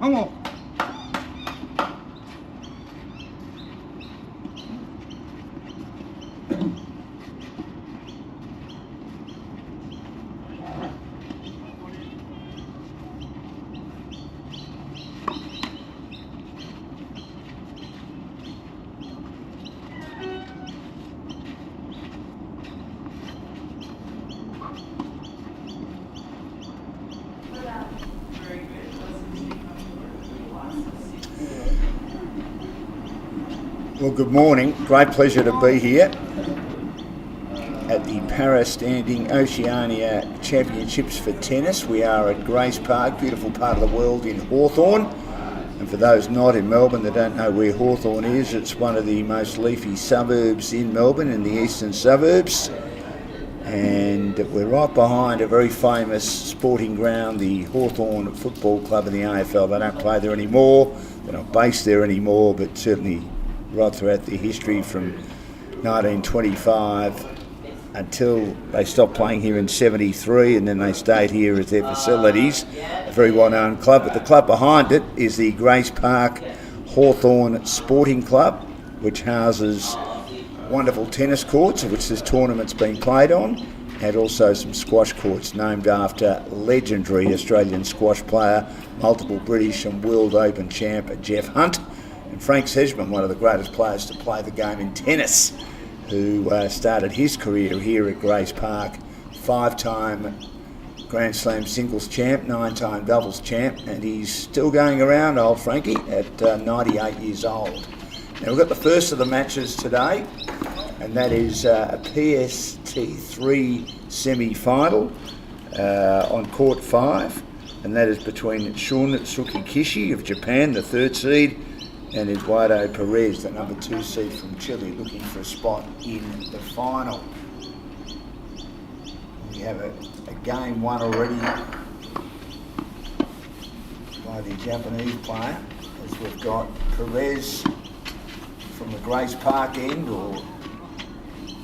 Vamos. Well, good morning. Great pleasure to be here at the Perez Standing Oceania Championships for Tennis. We are at Grace Park, beautiful part of the world in Hawthorn. And for those not in Melbourne that don't know where Hawthorn is, it's one of the most leafy suburbs in Melbourne, in the eastern suburbs. And we're right behind a very famous sporting ground, the Hawthorn Football Club in the AFL. They don't play there anymore, they're not based there anymore, but certainly right throughout their history from 1925 until they stopped playing here in 73, and then they stayed here as their facilities. A very well-known club, but the club behind it is the Grace Park Hawthorn Sporting Club, which houses wonderful tennis courts, of which this tournament's been played on, and also some squash courts named after legendary Australian squash player, multiple British and World Open champ Jeff Hunt, and Frank Sedgman, one of the greatest players to play the game in tennis, who started his career here at Grace Park, 5-time Grand Slam singles champ, 9-time doubles champ, and he's still going around, old Frankie, at 98 years old. Now we've got the first of the matches today, and that is a PST3 semi-final on court 5, and that is between Shunsuke Kishi of Japan, the 3rd seed, and Eduardo Perez, the number 2 seed from Chile, looking for a spot in the final. We have a game won already by the Japanese player, as we've got Perez from the Grace Park end, or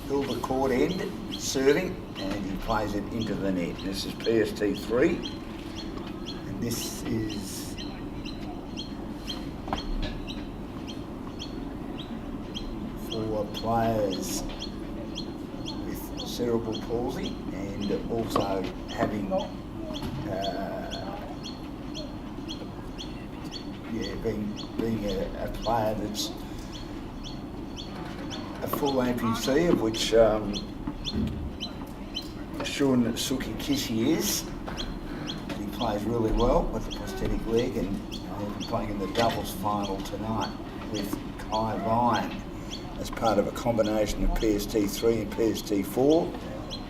Hilda Court end, serving, and he plays it into the net. This is PST3, and this is for players with cerebral palsy and also having being a player that's a full amputee, of which Shunsuke Kishi is. He plays really well with the prosthetic leg, and he'll be playing in the doubles final tonight with Kai Ryan as part of a combination of PST3 and PST4.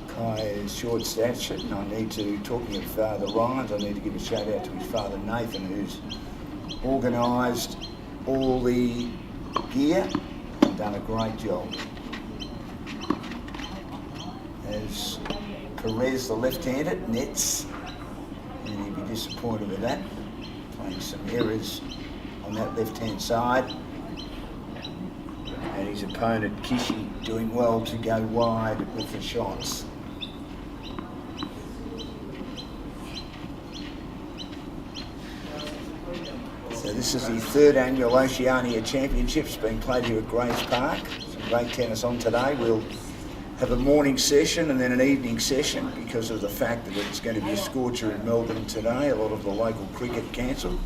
Kai is short statured, and I need to, talking of Father Ryan's, I need to give a shout out to his father Nathan, who's organised all the gear and done a great job. As Perez, the left-handed, nets, and he'd be disappointed with that, playing some errors on that left-hand side. And his opponent Kishi doing well to go wide with the shots. So this is the 3rd annual Oceania Championships being played here at Grace Park. Some great tennis on today. We'll have a morning session and then an evening session because of the fact that it's going to be a scorcher in Melbourne today. A lot of the local cricket cancelled.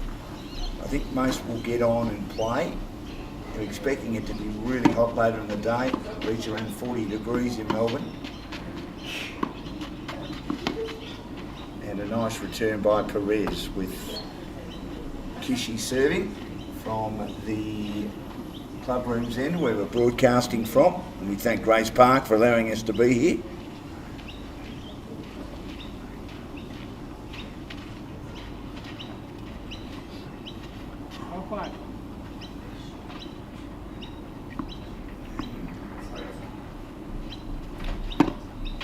I think most will get on and play. We're expecting it to be really hot later in the day, reach around 40 degrees in Melbourne. And a nice return by Perez with Kishi serving from the club room's end where we're broadcasting from. And we thank Grace Park for allowing us to be here.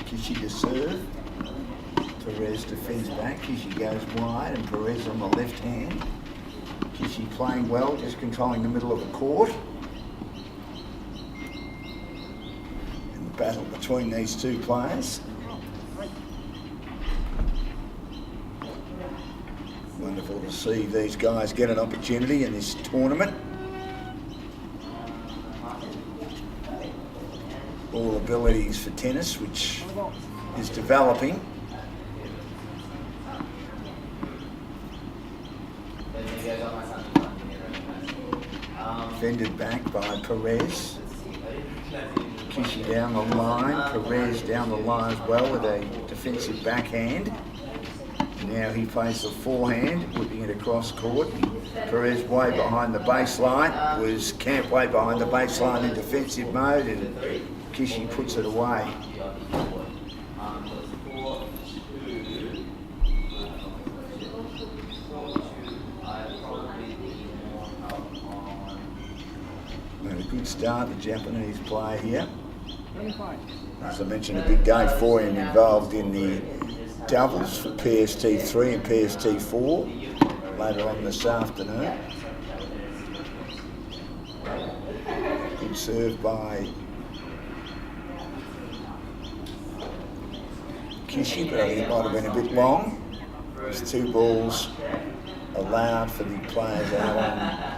Kishi to serve. Perez defends back. Kishi goes wide and Perez on the left hand. Kishi playing well, just controlling the middle of the court. And the battle between these two players. Wonderful to see these guys get an opportunity in this tournament. All abilities for tennis, which is developing. Defended back by Perez. Kishi down the line, Perez down the line as well with a defensive backhand. Now he plays the forehand, whipping it across court. Perez way behind the baseline, was camped way behind the baseline in defensive mode, and Kishi puts it away. A good start, the Japanese player here. As I mentioned, a big day for him, involved in the doubles for PST3 and PST4 later on this afternoon. Good serve by Kishi, but I think it might have been a bit long. There's 2 balls allowed for the players out on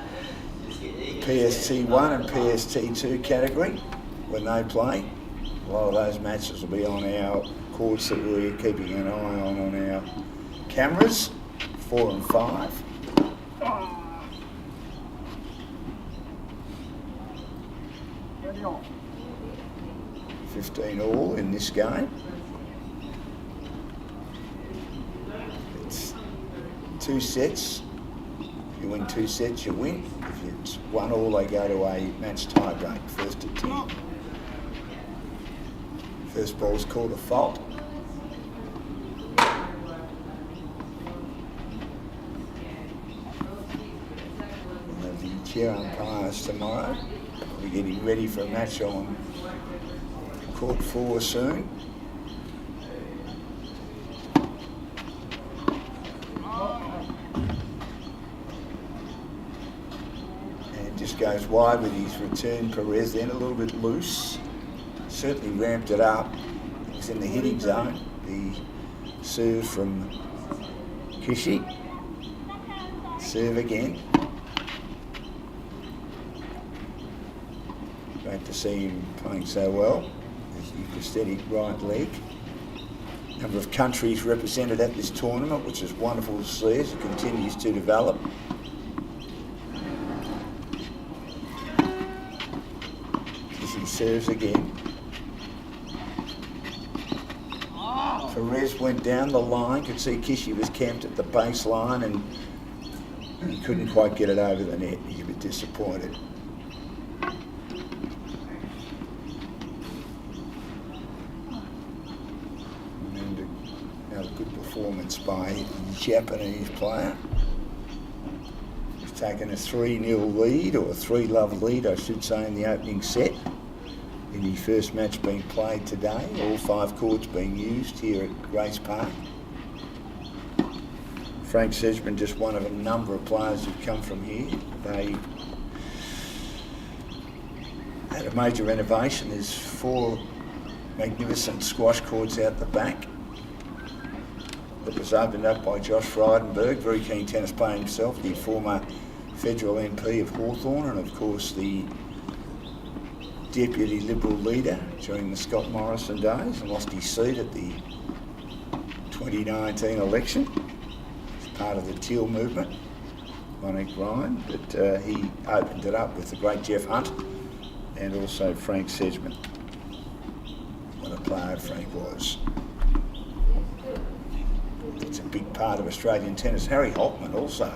PST1 and PST2 category when they play. A lot of those matches will be on our courts that we're keeping an eye on our cameras, 4 and 5. $15 in this game. It's 2 sets. If you win 2 sets, you win. If it's 1-1, they go to a match tie break, 1st to 10. First ball's called a fault. We'll have the chair umpires tomorrow. We're getting ready for a match on court 4 soon. Goes wide with his return. Perez then a little bit loose. Certainly ramped it up. He's in the hitting zone. The serve from Kishi. Serve again. Great to see him playing so well. His prosthetic right leg. Number of countries represented at this tournament, which is wonderful to see as it continues to develop. Serves again. Perez went down the line, could see Kishi was camped at the baseline and he couldn't quite get it over the net. He's a bit disappointed. And another good performance by the Japanese player. He's taken a 3-0 lead, or a 3-love lead I should say, in the opening set. In the first match being played today, all 5 courts being used here at Grace Park. Frank Sedgman, just one of a number of players who've come from here. They had a major renovation. There's 4 magnificent squash courts out the back that was opened up by Josh Frydenberg, very keen tennis player himself, the former federal MP of Hawthorn, and of course the Deputy Liberal leader during the Scott Morrison days, and lost his seat at the 2019 election as part of the Teal movement, Monique Ryan, but he opened it up with the great Jeff Hunt and also Frank Sedgman. What a player Frank was. It's a big part of Australian tennis. Harry Holtman also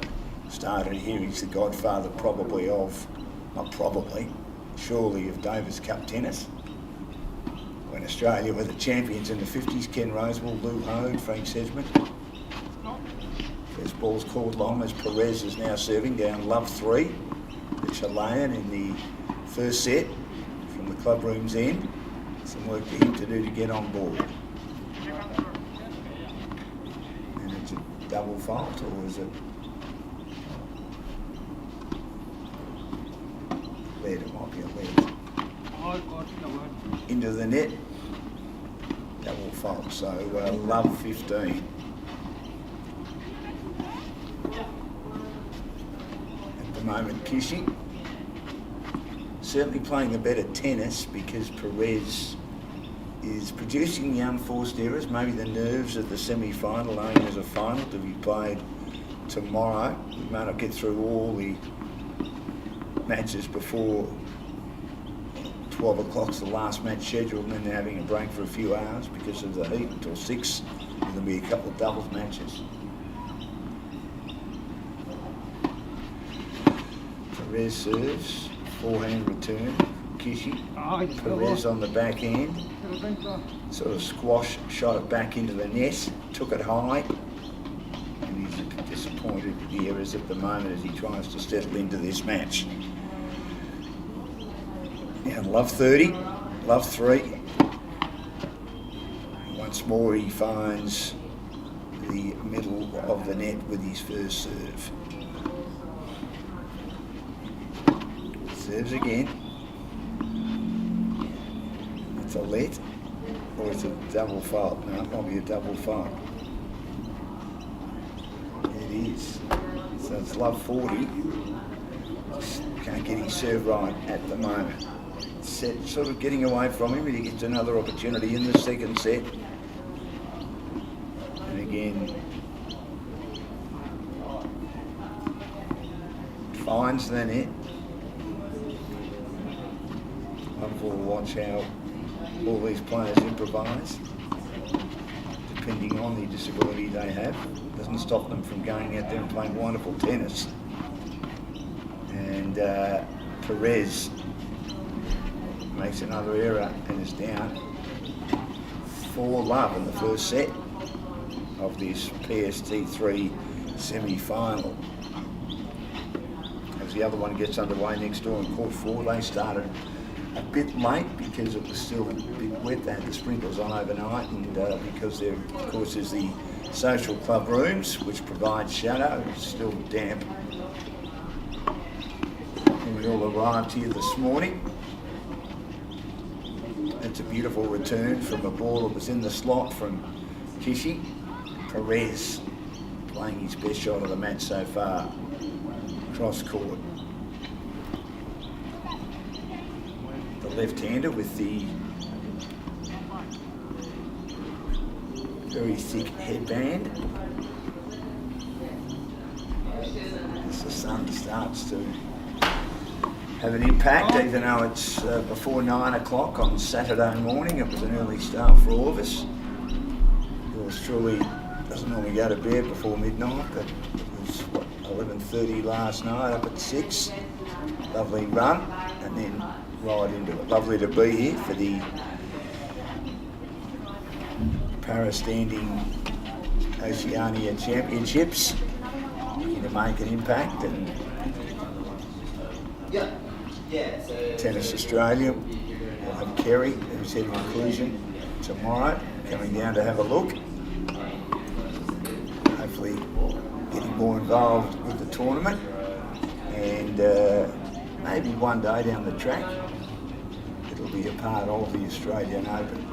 started here. He's the godfather probably of, not probably, surely of Davis Cup tennis. When Australia were the champions in the 50s, Ken Rosewell, Lou Hode, Frank Sedgman. First ball's called long as Perez is now serving down love 3. The Chilean in the first set from the club room's end. Some work for him to do to get on board. double fault, or is it lead? It might be a lead. Into the net, double fault. So love 15. At the moment, Kishi certainly playing the better tennis because Perez is producing the unforced errors, maybe the nerves of the semi-final, knowing there's a final to be played tomorrow. We may not get through all the matches before 12 o'clock's the last match scheduled, and then they're having a break for a few hours because of the heat until 6. There'll be a couple of doubles matches. Perez serves, forehand return, Kishi. Perez on the backhand, sort of squash, shot it back into the net, took it high, and he's a bit disappointed with the errors at the moment as he tries to settle into this match. Now love 30, love 3. Once more he finds the middle of the net with his first serve. Serves again. It's a let, or it's a double fault. No, it might be a double fault. It is. So it's love 40. Just can't get his serve right at the moment. Set sort of getting away from him, but he gets another opportunity in the second set. And again, finds the net. We'll watch how all these players improvise, depending on the disability they have. Doesn't stop them from going out there and playing wonderful tennis. And Perez makes another error and is down 4-love in the first set of this PST3 semi-final. As the other one gets underway next door in court 4, they started a bit late because it was still a bit wet. They had the sprinkles on overnight, and because there, of course, is the social club rooms, which provide shadow. It's still damp. And we all arrived here this morning. It's a beautiful return from a ball that was in the slot from Kishi. Perez playing his best shot of the match so far, cross court. The left-hander with the very thick headband. As the sun starts to have an impact, even though it's before 9 o'clock on Saturday morning. It was an early start for all of us. Yours truly doesn't normally go to bed before midnight, but it was, 11:30 last night, up at 6. Lovely run, and then right into it. Lovely to be here for the para-standing Oceania Championships. To make an impact, and Tennis Australia will have Kerry, who's head of inclusion, tomorrow, coming down to have a look. Hopefully getting more involved with the tournament, and maybe one day down the track it'll be a part of the Australian Open.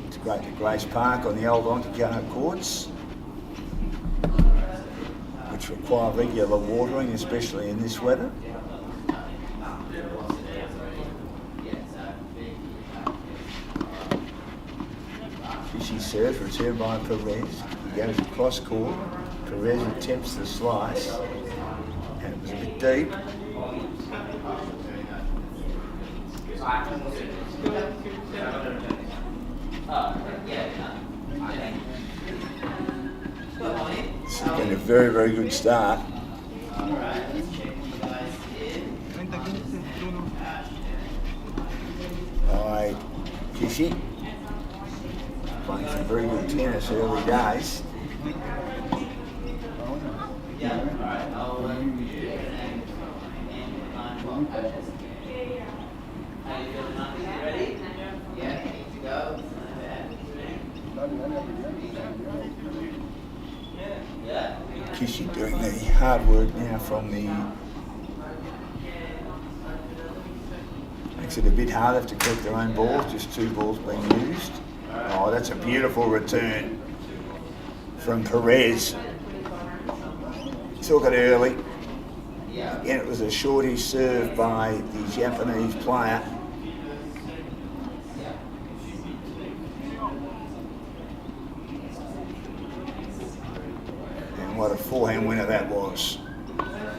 It's great at Grace Park on the old Onticano courts, which require regular watering, especially in this weather. Kishi serves, returned by Perez. He goes across court. Perez attempts the slice, and it was a bit deep. This has been a very, very good start. By Kishi, playing some very good tennis early days. Kishi doing the hard work now from the... Makes it a bit harder to keep their own balls, just 2 balls being used. Oh, that's a beautiful return from Perez. Took it early. Again, it was a shorty serve by the Japanese player. And what a forehand winner that was.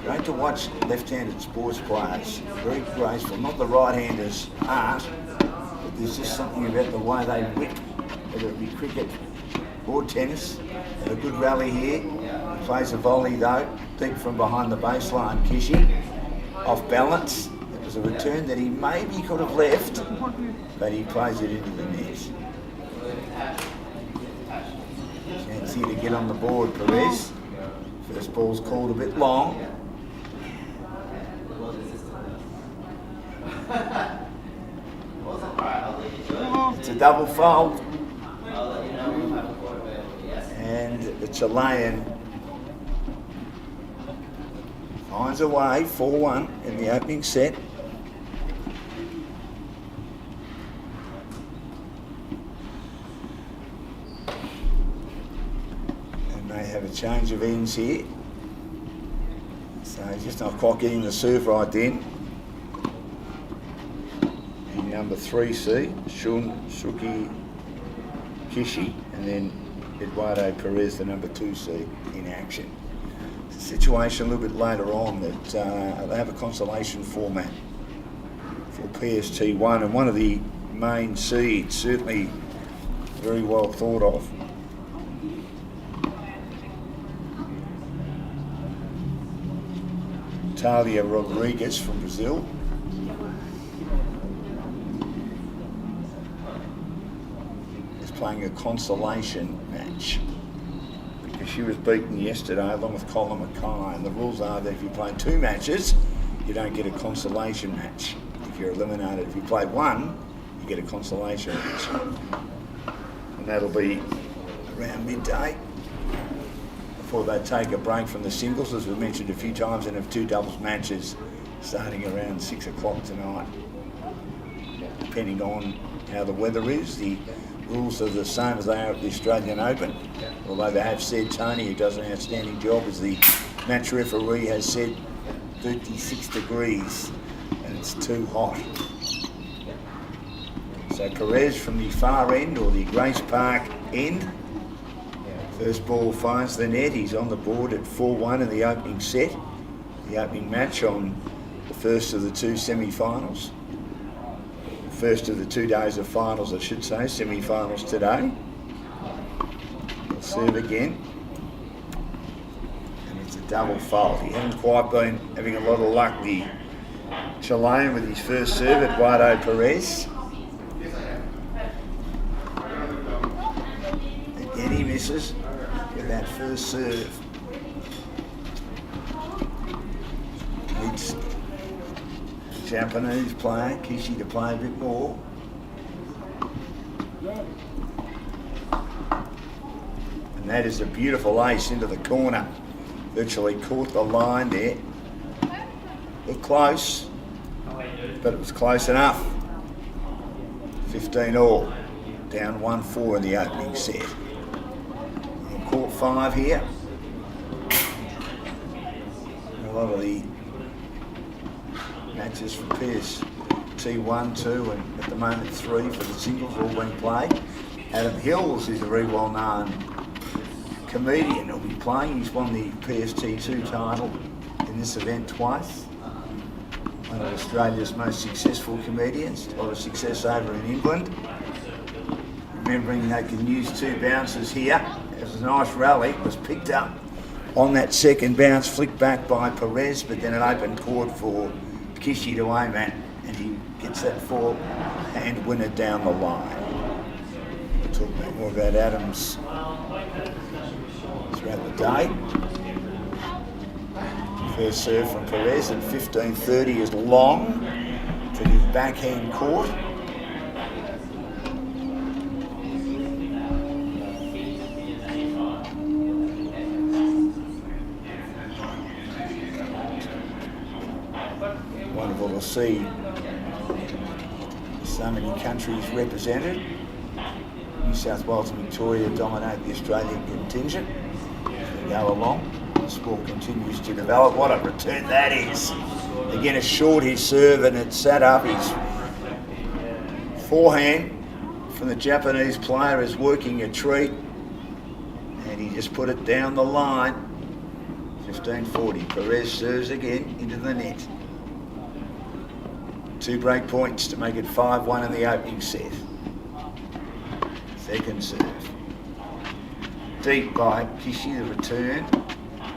Great to watch left-handed sports players. Very graceful. Not the right-handers aren't, but there's just something about the way they whip, whether it be cricket or tennis. And a good rally here. Plays a volley though, deep from behind the baseline. Kishi, off balance. It was a return that he maybe could have left, but he plays it into the net. Chance here to get on the board, Perez. First ball's called a bit long. It's a double fold. And the Chilean finds a way, 4-1 in the opening set. And they have a change of ends here. So he's just not quite getting the serve right then. And number 3C, Shunsuke Kishi, and then Eduardo Perez, the number 2C, in action. It's a situation a little bit later on that they have a consolation format for PST3, and one of the main seeds, certainly very well thought of. Talia Rodriguez from Brazil. Playing a consolation match because she was beaten yesterday along with Colin Mackay, and the rules are that if you play 2 matches you don't get a consolation match. If you're eliminated, if you play 1 you get a consolation match, and that'll be around midday before they take a break from the singles, as we mentioned a few times, and have 2 doubles matches starting around 6 o'clock tonight, depending on how the weather is. The rules are the same as they are at the Australian Open, although they have said, Tony, who does an outstanding job as the match referee, has said 36 degrees and it's too hot. So Perez from the far end, or the Grace Park end. First ball finds the net. He's on the board at 4-1 in the opening set, the opening match on the first of the 2 semi-finals. First of the 2 days of finals, I should say, semi-finals today. He'll serve again. And it's a double fold. He hasn't quite been having a lot of luck, the Chilean, with his first serve, Eduardo Perez. Again he misses with that first serve. Needs Japanese player, Kishi, to play a bit more. And that is a beautiful ace into the corner. Virtually caught the line there. Looked close, but it was close enough. 15-all, down 1-4 in the opening set. Court 5 here. A lot of the matches for PST1, 2, and at the moment 3 for the singles all being played. Adam Hills is a very well-known comedian who'll be playing. He's won the PST2 title in this event twice. One of Australia's most successful comedians. A lot of success over in England. Remembering they can use 2 bounces here. It was a nice rally. It was picked up on that second bounce, flicked back by Perez, but then an open court for Kishi to aim at, and he gets that 4-hand winner down the line. We'll talk more about Adams throughout the day. First serve from Perez at 15:30 is long to the backhand court. we'll see so many countries represented. New South Wales and Victoria dominate the Australian contingent as we go along. The sport continues to develop. What a return that is. Again, it's short his serve and it's sat up. His forehand from the Japanese player is working a treat. And he just put it down the line. 15-40. Perez serves again into the net. 2 break points to make it 5-1 in the opening set. Second serve. Deep by Kishi, the return.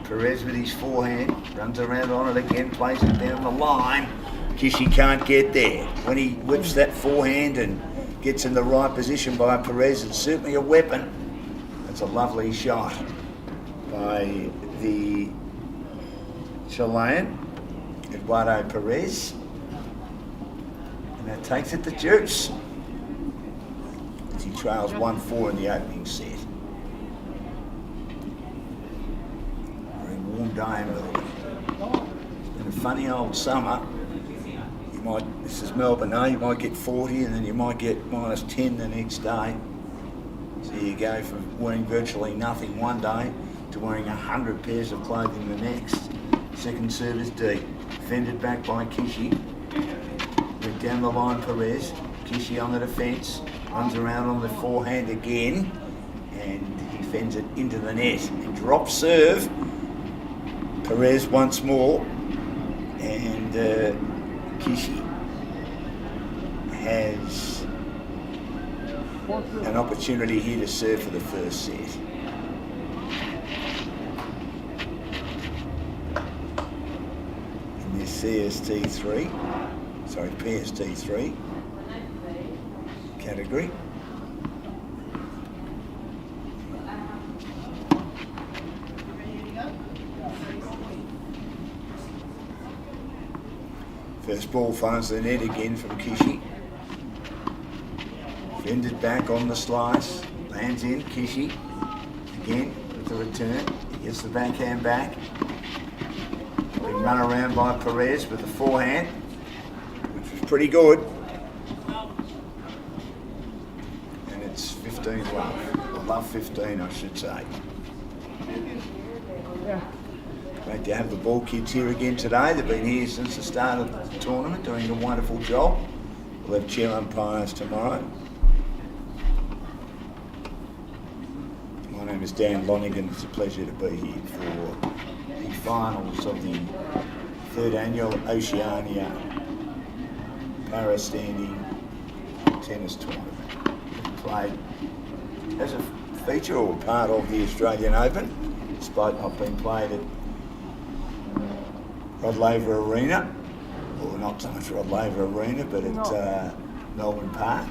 Perez with his forehand, runs around on it again, plays it down the line. Kishi can't get there. When he whips that forehand and gets in the right position by Perez, it's certainly a weapon. That's a lovely shot by the Chilean, Eduardo Perez. And that takes it to juice as he trails 1-4 in the opening set. Very warm day in Melbourne. It's been a funny old summer. You might, this is Melbourne, you might get 40 and then you might get -10 the next day. So you go from wearing virtually nothing one day to wearing 100 pairs of clothing the next. Second serve is deep. Fended back by Kishi. Went down the line Perez. Kishi on the defence. Runs around on the forehand again. And he fends it into the net. And drops serve. Perez once more. And Kishi has an opportunity here to serve for the first set. In this PST3 category. First ball finds the net again from Kishi. Fended back on the slice, lands in, Kishi, again with the return, he gets the backhand back. Been run around by Perez with the forehand, which was pretty good. And it's 15 love, or love 15 I should say. Great to have the ball kids here again today. They've been here since the start of the tournament, doing a wonderful job. We'll have chair umpires tomorrow. My name is Dan Lonigan. It's a pleasure to be here for the finals of the 3rd annual Oceania Paris standing tennis tournament. Played as a feature or part of the Australian Open, despite not being played at Rod Laver Arena, or not so much Rod Laver Arena, but at Melbourne Park.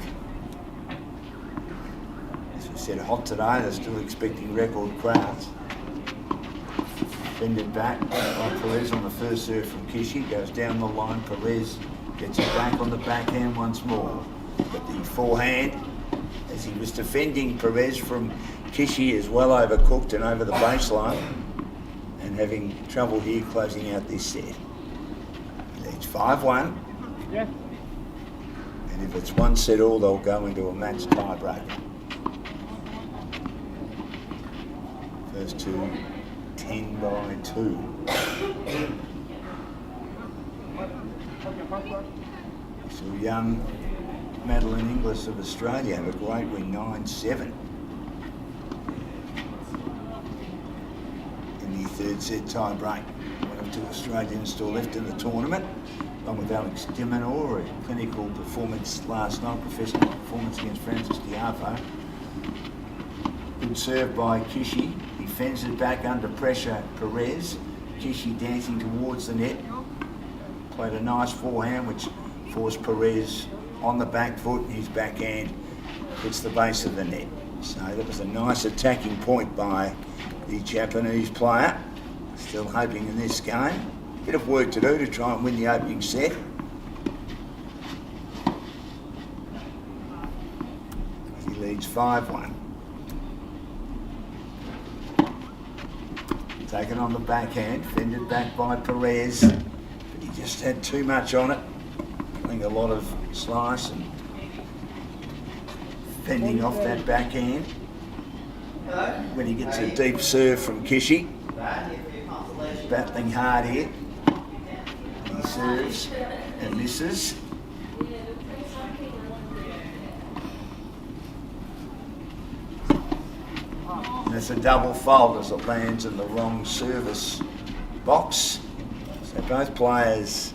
As we said, hot today, they're still expecting record crowds. Fended back by Perez on the first serve from Kishi, goes down the line, Perez gets it back on the backhand once more. But the forehand, as he was defending Perez from Kishi, is well overcooked and over the baseline, and having trouble here closing out this set. He leads 5-1. Yeah. And if it's 1 set all, they'll go into a match tiebreaker. First two, 10-2. So young Madeline Inglis of Australia have a great win, 9-7. In the 3rd set tie break. One of 2 Australians still left in the tournament, along with Alex Dimanor, a clinical performance last night, professional performance against Francis Diafo. Good serve by Kishi. He fends it back under pressure, Perez. Kishi dancing towards the net. Played a nice forehand which forced Perez on the back foot, and his backhand hits the base of the net. So that was a nice attacking point by the Japanese player. Still hoping in this game. Bit of work to do to try and win the opening set. He leads 5-1. Taken on the backhand, fended back by Perez, but he just had too much on it. battling a lot of slice and fending off that backhand. When he gets a deep serve from Kishi, battling hard here. He serves and misses. And it's a double fault as it lands in the wrong service box. So both players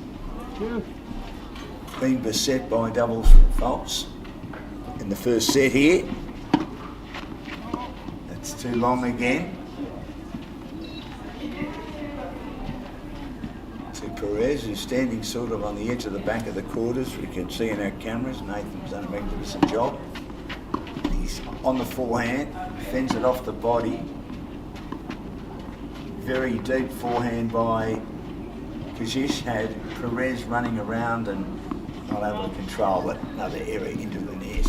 being beset by double faults in the first set here. That's too long again. To Perez, who's standing sort of on the edge of the back of the quarters. We can see in our cameras, Nathan's done a magnificent job. He's on the forehand, fends it off the body. Very deep forehand by Kishi, had Perez running around and not able to control it. Another error into the net.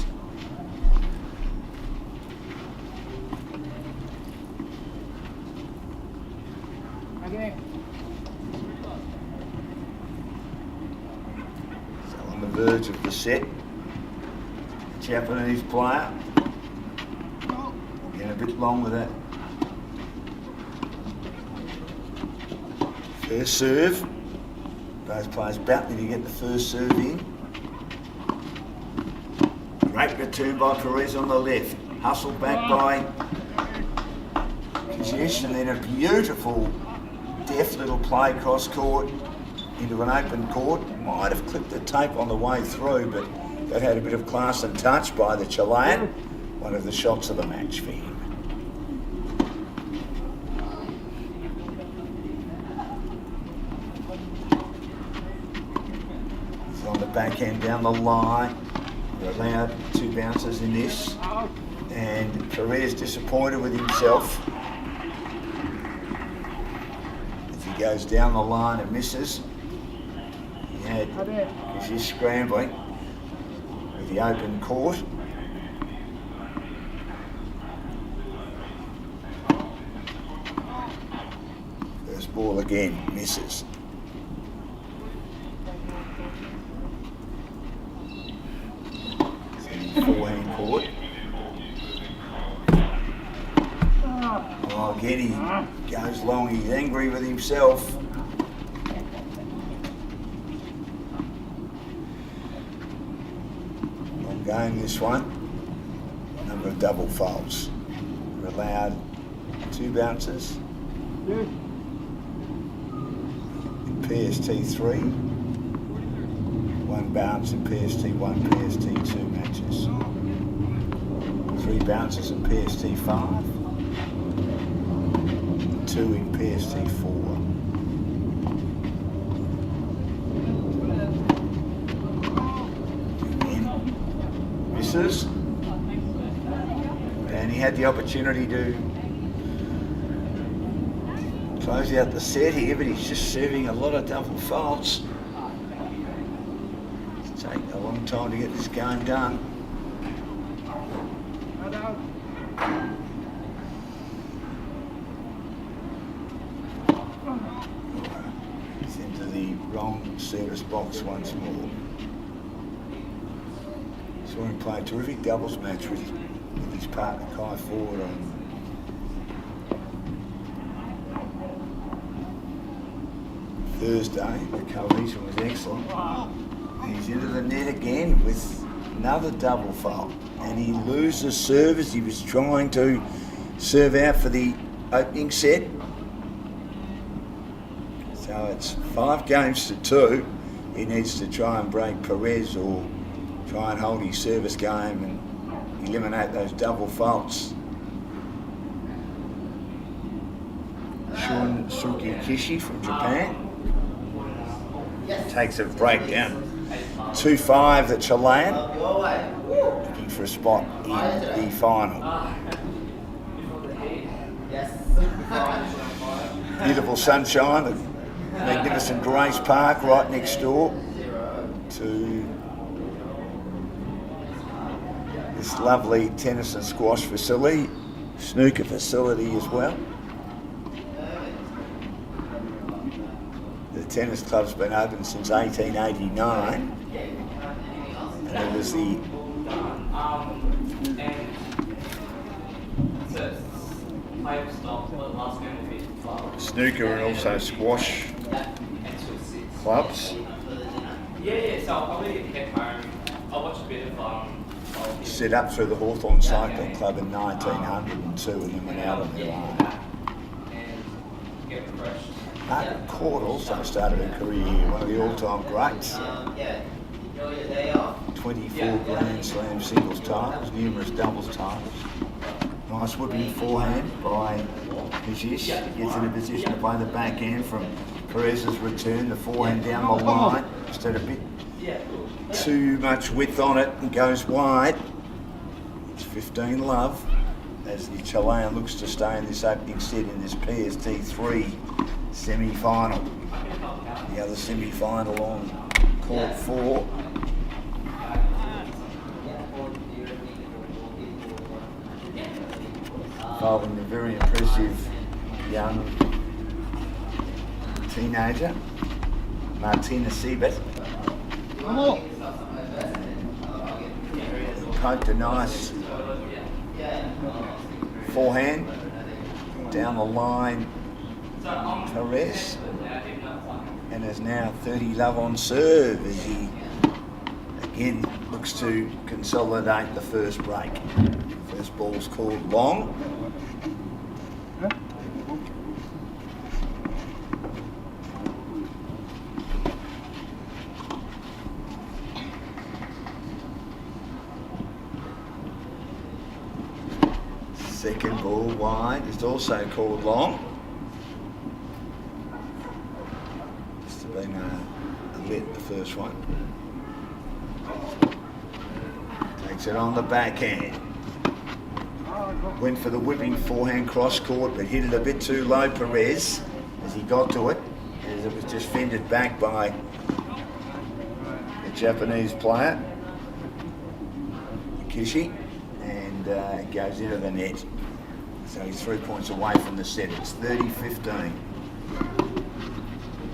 So on the verge of the set, Japanese player. Getting a bit long with that. First serve. Both players battling to get the first serve in. Great return by Perez on the left. Hustled back by Kishi, and then a beautiful, deft little play cross court into an open court. Might have clipped the tape on the way through, but that had a bit of class and touch by the Chilean. One of the shots of the match for him. He's on the backhand down the line. We're allowed 2 bounces in this. And Perez disappointed with himself as he goes down the line and misses. He had Kishi scrambling with the open court. First ball again, misses. Forehand court. Oh, again he goes long, he's angry with himself. Long game this one. Number of double faults. We're allowed 2 bounces. In PST3. 1 bounce in PST1, PST2 matches. 3 bounces in PST5. 2 in PST4. Again, misses. And he had the opportunity to close out the set here, but he's just serving a lot of double faults. It's taking a long time to get this game done. He's into the wrong service box once more. Saw him play a terrific doubles match with his partner Kai Ford on Thursday. The cohesion was excellent. And he's into the net again with another double fault. And he loses serve as he was trying to serve out for the opening set. So it's 5 games to 2. He needs to try and break Perez or try and hold his service game and eliminate those double faults. Shunsuke Kishi from Japan takes a break down 2-5, the Chilean, looking for a spot in the final. Beautiful sunshine, the magnificent Grace Park right next door to this lovely tennis and squash facility, snooker facility as well. The tennis club's been open since 1889, and it was the snooker and also squash clubs. Yeah, so I'll probably get home. I'll watch a bit of Set up through the Hawthorn Cycling Club in 1902 and then went out on their own. Margaret Court also started her career here, one of the all-time greats. 24 Grand Slam singles titles, numerous doubles titles. Nice whipping forehand by Kishi. Gets in a position to play the backhand from Perez's return, the forehand down the line. Just had a bit too much width on it and goes wide. It's 15 love as the Chilean looks to stay in this opening set in this PST3 semi-final. The other semi-final on court 4. Involving a very impressive young teenager, Martina Siebert. Poked a nice forehand down the line, Perez, and is now 30 love on serve as he again looks to consolidate the first break. First ball's called long. Second ball wide is also called long. Must have been a lit, the first one. Takes it on the backhand. Went for the whipping forehand cross court, but hit it a bit too low, Perez, as he got to it, as it was just fended back by the Japanese player, Kishi, and it goes into the net. So he's 3 points away from the set. It's 30-15.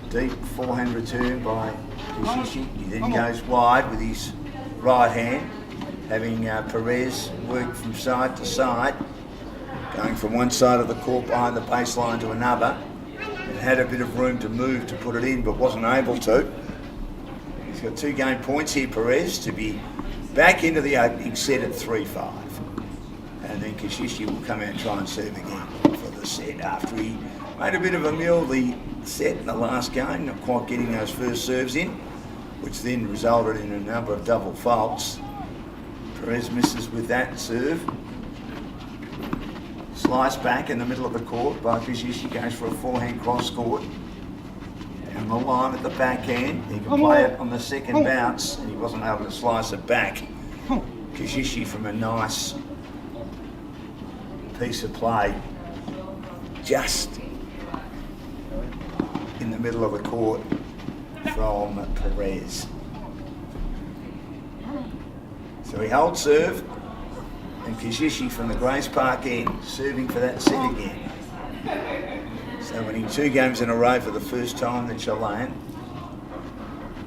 Deep forehand return by Kishi. He then goes wide with his right hand, having Perez work from side to side, going from one side of the court behind the baseline to another. And had a bit of room to move to put it in, but wasn't able to. He's got 2 game points here, Perez, to be back into the opening set at 3-5. And then Kishi will come out and try and serve again for the set after he made a bit of a mill the set in the last game, not quite getting those first serves in, which then resulted in a number of double faults. Perez misses with that serve. Slice back in the middle of the court by Kishi, goes for a forehand cross court. Down the line at the backhand, he can play it on the second bounce, and he wasn't able to slice it back. Kishi from a nice piece of play just in the middle of the court from Perez. So he holds serve, and Kishi from the Grace Park end, serving for that set again. So winning 2 games in a row for the first time, the Chilean.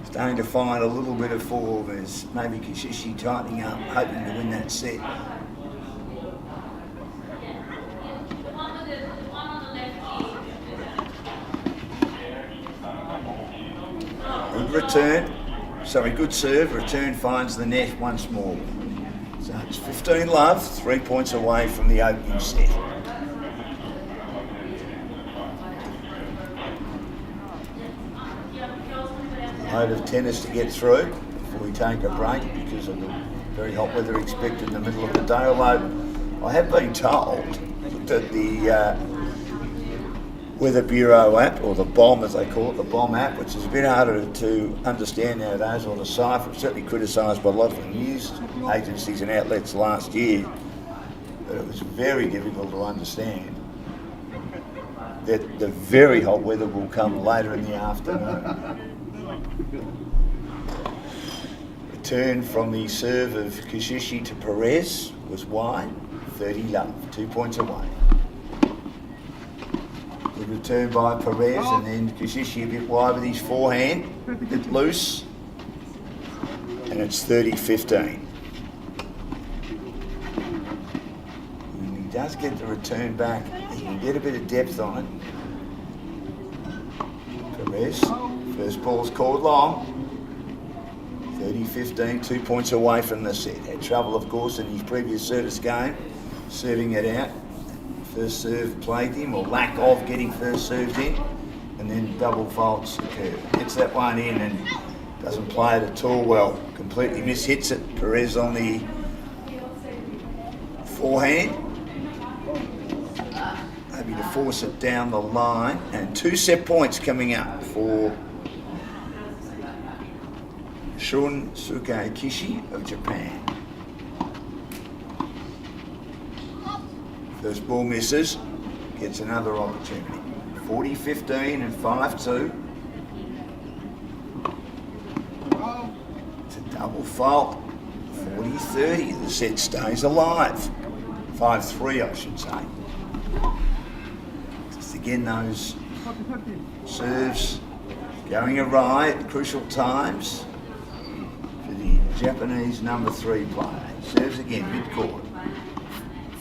Starting to find a little bit of form as maybe Kishi tightening up, hoping to win that set. Good serve, return finds the net once more. So it's 15 love, 3 points away from the opening set. A load of tennis to get through before we take a break because of the very hot weather expected in the middle of the day. Although I have been told that the Weather Bureau app, or the BOM as they call it, the BOM app, which is a bit harder to understand nowadays or decipher. It's certainly criticised by a lot of the news agencies and outlets last year, but it was very difficult to understand that the very hot weather will come later in the afternoon. Return from the serve of Kishi to Perez was wide, 30 love, 2 points away. Good return by Perez, and then Kishi a bit wide with his forehand, a bit loose, and it's 30-15. And he does get the return back. He can get a bit of depth on it. Perez, first ball's called long. 30-15, 2 points away from the set. Had trouble, of course, in his previous service game, serving it out. First serve plagued him, or lack of getting first serves in, and then double faults occur. Gets that one in and doesn't play it at all well. Completely mishits it. Perez on the forehand. Maybe to force it down the line. And 2 set points coming up for Shunsuke Kishi of Japan. First ball misses, gets another opportunity. 40-15 and 5-2. It's a double fault. 40-30, the set stays alive. 5-3, I should say. Just again, those serves going awry at crucial times for the Japanese number 3 player. Serves again, mid-court.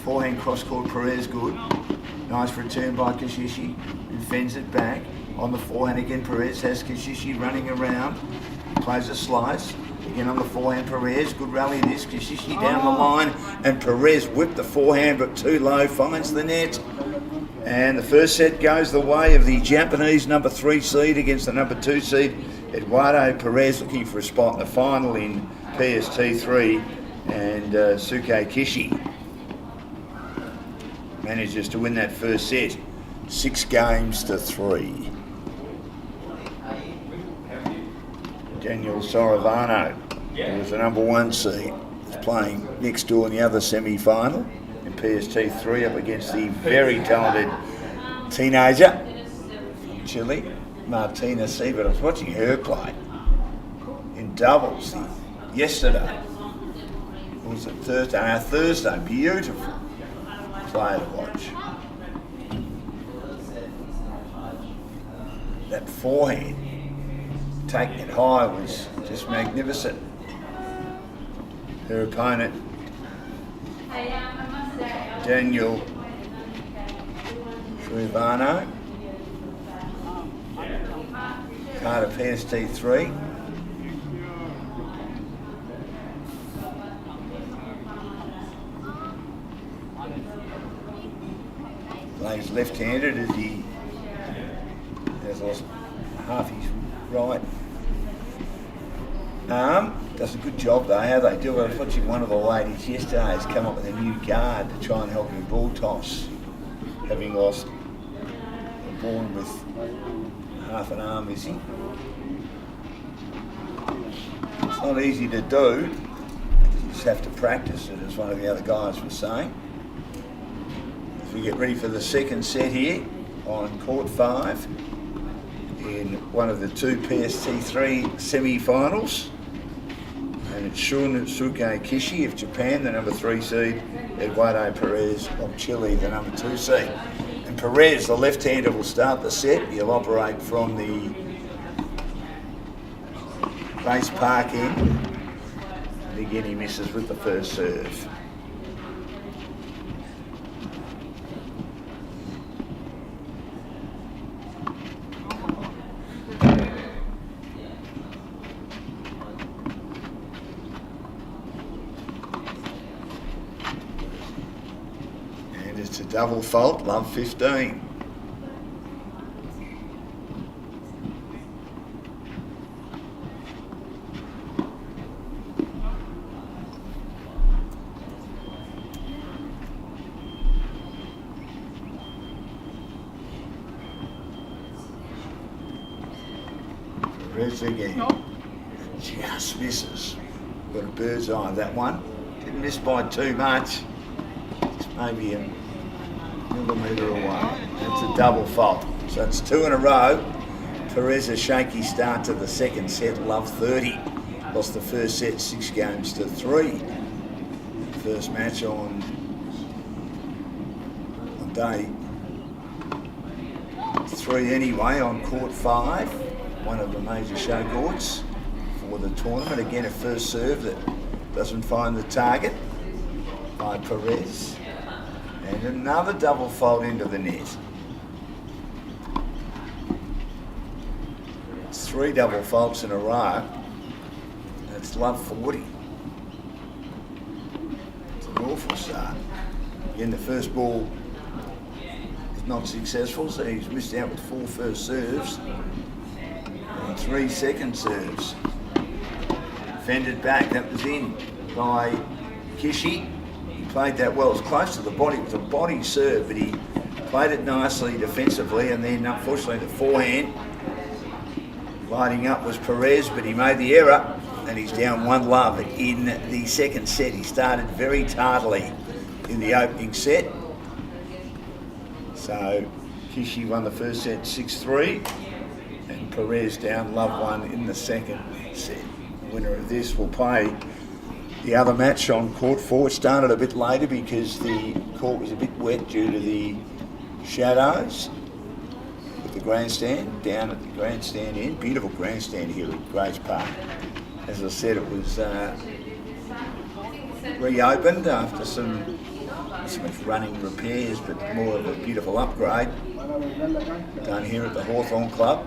Forehand cross-court, Perez good. Nice return by Kishi, who fends it back. On the forehand again, Perez has Kishi running around. Plays a slice. Again on the forehand, Perez. Good rally this. Kishi down the line. And Perez whipped the forehand, but too low. Finds the net. And the first set goes the way of the Japanese number 3 seed against the number 2 seed. Eduardo Perez looking for a spot in the final in PST3. And Shunsuke Kishi manages to win that first set, 6-3. Daniel Soravano, who was the number 1 seed, is playing next door in the other semi-final in PST3 up against the very talented teenager from Chile, Martina Siebert. I was watching her play in doubles yesterday. Or was it Thursday? Thursday, beautiful player to watch. That forehand, taking it high, was just magnificent. Her opponent, Daniel Soravano, part of PST3. Plays left-handed as he has lost half his right arm. Does a good job though, how they do it. I was watching one of the ladies yesterday has come up with a new guard to try and help him ball toss, having lost a ball with half an arm missing. It's not easy to do, you just have to practice it, as one of the other guys was saying. We get ready for the second set here on court 5 in one of the 2 PST3 semi-finals, and it's Shunsuke Kishi of Japan, the number 3 seed, Eduardo Perez of Chile, the number 2 seed. And Perez, the left-hander, will start the set. He'll operate from the base park end, and again he misses with the first serve. It's a double fault, love 15. Perez again. Just misses. Got a bird's eye of that one. Didn't miss by too much. Just maybe a millimetre away. That's a double fault. So it's 2 in a row. Perez a shaky start to the second set, love 30. Lost the first set 6-3. First match on day 3 anyway on court 5, one of the major show courts for the tournament. Again, a first serve that doesn't find the target by Perez. And another double fault into the net. It's 3 double faults in a row. It's love 40. It's an awful start. Again, the first ball is not successful, so he's missed out with 4 first serves and 3 second serves. Fended back, that was in by Kishi. He played that well, it was close to the body, it was a body serve, but he played it nicely defensively, and then unfortunately the forehand lighting up was Perez, but he made the error and he's down 1 love in the second set. He started very tardily in the opening set. So Kishi won the first set 6-3 and Perez down love 1 in the second set. The winner of this will play the other match on court 4. It started a bit later because the court was a bit wet due to the shadows with the grandstand down at the grandstand end. Beautiful grandstand here at Grace Park. As I said, it was reopened after some running repairs, but more of a beautiful upgrade done here at the Hawthorn Club,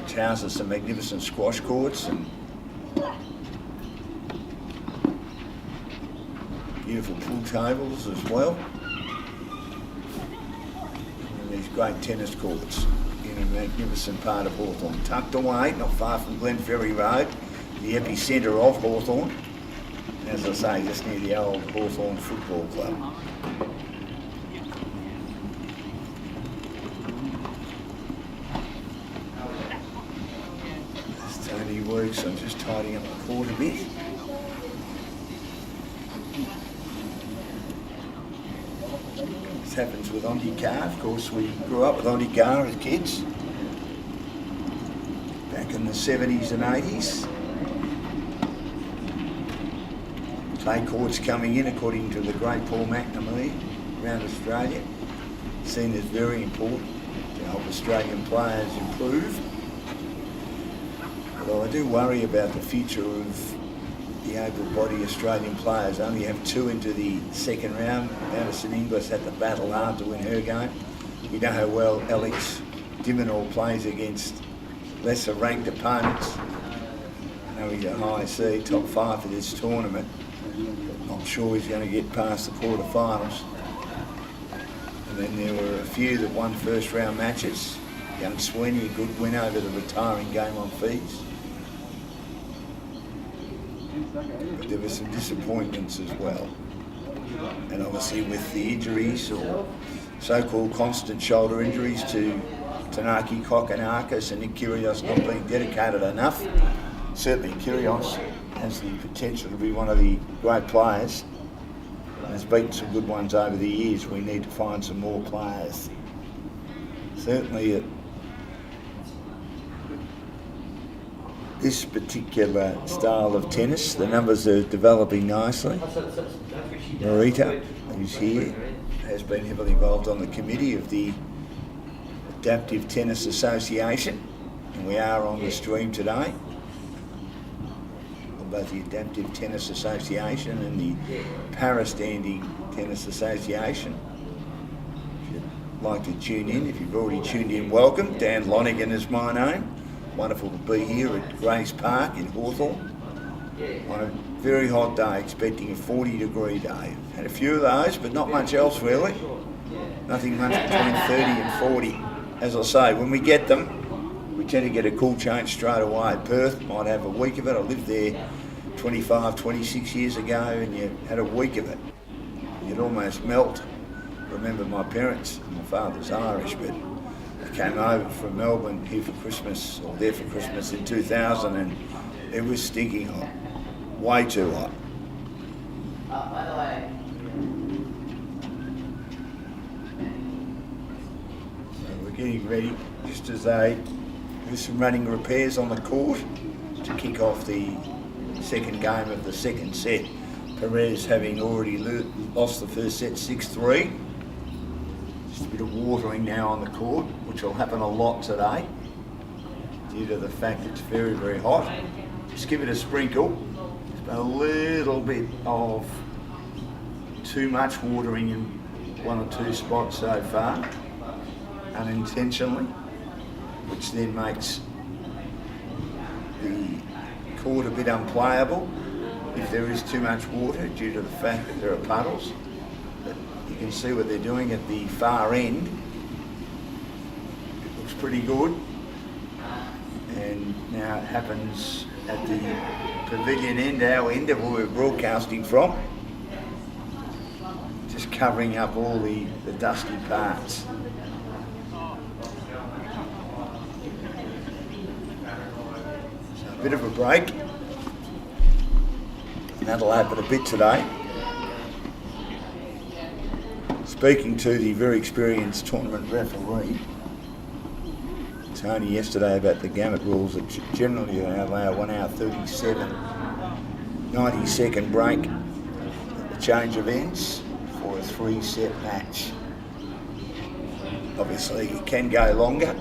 which houses some magnificent squash courts and beautiful pool tables as well, and these great tennis courts in a magnificent part of Hawthorn, tucked away not far from Glenferrie Road, the epicentre of Hawthorn. As I say, just near the old Hawthorn Football Club. As Tony works on just tidying up the court a bit. This happens with Auntie Carr. Of course, we grew up with Auntie Carr as kids back in the 70s and 80s. Clay courts coming in, according to the great Paul McNamee, around Australia, seen as very important to help Australian players improve. Although I do worry about the future of the able-bodied Australian players. Only have 2 into the second round. Madison Inglis had to battle hard to win her game. We know how well Alex Diminor plays against lesser ranked opponents. I know he's a high seed, top 5 for this tournament. Not sure he's going to get past the quarterfinals. And then there were a few that won first round matches. Young Sweeney, a good win over the retiring Game on Fees. But there were some disappointments as well. And obviously with the injuries, or so-called constant shoulder injuries to Tanaki Kokonakis and Nick Kyrgios not being dedicated enough, certainly Kyrgios has the potential to be one of the great players and has beaten some good ones over the years. We need to find some more players. Certainly at this particular style of tennis, the numbers are developing nicely. Marita, who's here, has been heavily involved on the committee of the Adaptive Tennis Association, and we are on the stream today. Both the Adaptive Tennis Association and the Para-Standing Tennis Association. If you'd like to tune in, if you've already tuned in, welcome. Dan Lonigan is my name. Wonderful to be here at Grace Park in Hawthorn on a very hot day, expecting a 40-degree day. Had a few of those, but not much else really. Nothing much between 30 and 40. As I say, when we get them, we tend to get a cool change straight away. Perth might have a week of it. I lived there 25, 26 years ago, and you had a week of it. You'd almost melt. I remember my parents, my father's Irish, but they came over from Melbourne here for Christmas, or there for Christmas in 2000, and it was stinking hot. Way too hot. By the way. So we're getting ready, just as there's some running repairs on the court to kick off the second game of the second set. Perez having already lost the first set 6-3. Just a bit of watering now on the court, which will happen a lot today due to the fact it's very, very hot. Just give it a sprinkle. There's been a little bit of too much watering in one or two spots so far, unintentionally, which then makes the court a bit unplayable if there is too much water due to the fact that there are puddles. But you can see what they're doing at the far end. It looks pretty good. And now it happens at the pavilion end, our end of where we're broadcasting from. Just covering up all the dusty parts. So a bit of a break. And that'll happen a bit today. Speaking to the very experienced tournament referee, Tony, yesterday about the gamut rules that generally allow 1 hour 37, 90-second break at the change of ends for a 3-set match. Obviously it can go longer,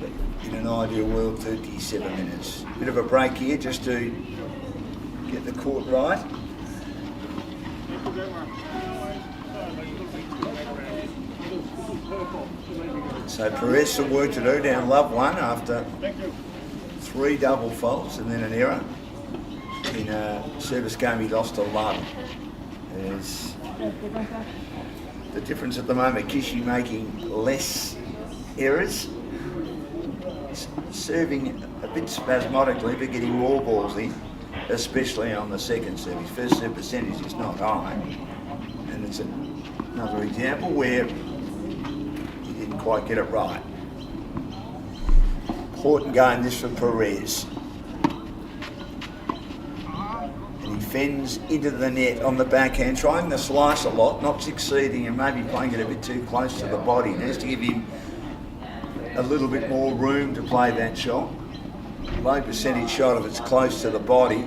but in an ideal world 37 minutes. Bit of a break here just to get the court right. So Perez some work to do down love one after 3 double faults and then an error. In a service game he lost to love. There's the difference at the moment, Kishi making less errors, serving a bit spasmodically but getting more balls in, especially on the second serve. His first serve percentage is not high, and it's another example where he didn't quite get it right. Important game this for Perez. And he fends into the net on the backhand, trying to slice a lot, not succeeding, and maybe playing it a bit too close to the body. Needs to give him a little bit more room to play that shot. Low percentage shot if it's close to the body,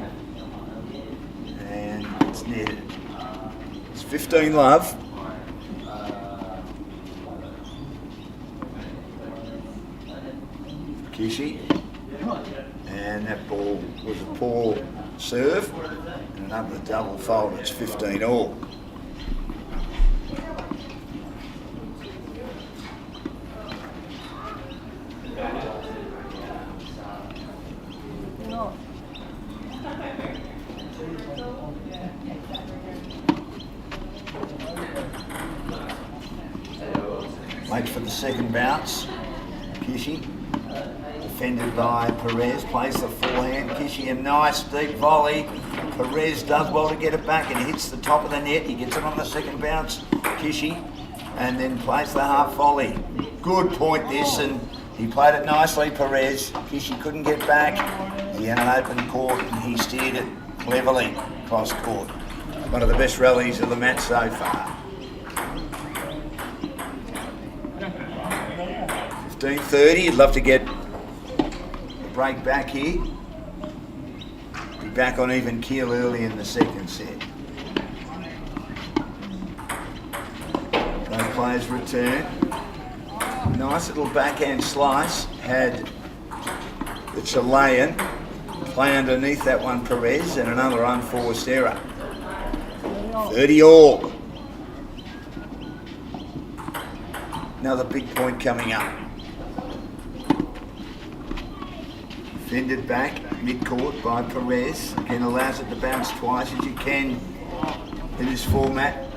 and it's netted. It's 15 love. Kishi, and that ball was a poor serve, and another double fold. It's 15 all. Waits for the second bounce. Kishi, defended by Perez, plays the forehand. Kishi, a nice deep volley. Perez does well to get it back and hits the top of the net. He gets it on the second bounce, Kishi, and then plays the half volley. Good point this, and he played it nicely, Perez. Kishi couldn't get back. He had an open court and he steered it cleverly cross court. One of the best rallies of the match so far. 15:30, he'd love to get a break back here. Be back on even keel early in the second set. Both players return. Nice little backhand slice. Had the Chilean play underneath that one, Perez, and another unforced error. 30 all. Another big point coming up. Defended back mid-court by Perez. Again allows it to bounce twice as you can in this format.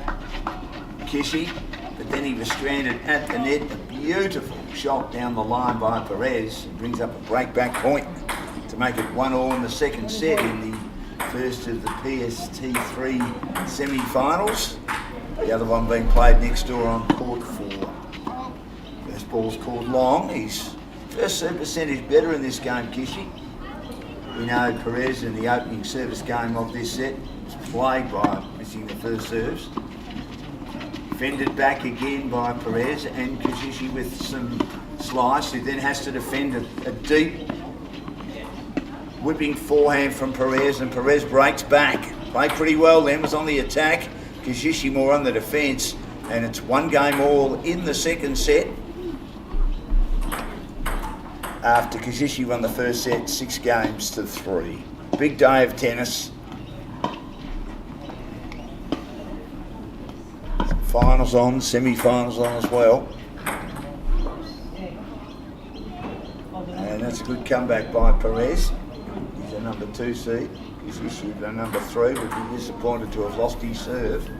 Kishi, but then he was stranded at the net. A beautiful shot down the line by Perez. It brings up a break-back point to make it 1-1 in the second set in the first of the PST3 semi-finals. The other one being played next door on court 4. First ball's called long. He's first serve percentage better in this game, Kishi. We know Perez in the opening service game of this set was plagued by missing the first serves. Defended back again by Perez, and Kishi with some slice, who then has to defend a deep whipping forehand from Perez, and Perez breaks back. Played pretty well then, was on the attack. Kishi more on the defence. and it's 1 game all in the second set. After Kishi won the first set 6 games to 3. Big day of tennis. Finals on, semi-finals on as well. And that's a good comeback by Perez. He's a number 2 seed. Kishi, a number 3, would be disappointed to have lost his serve.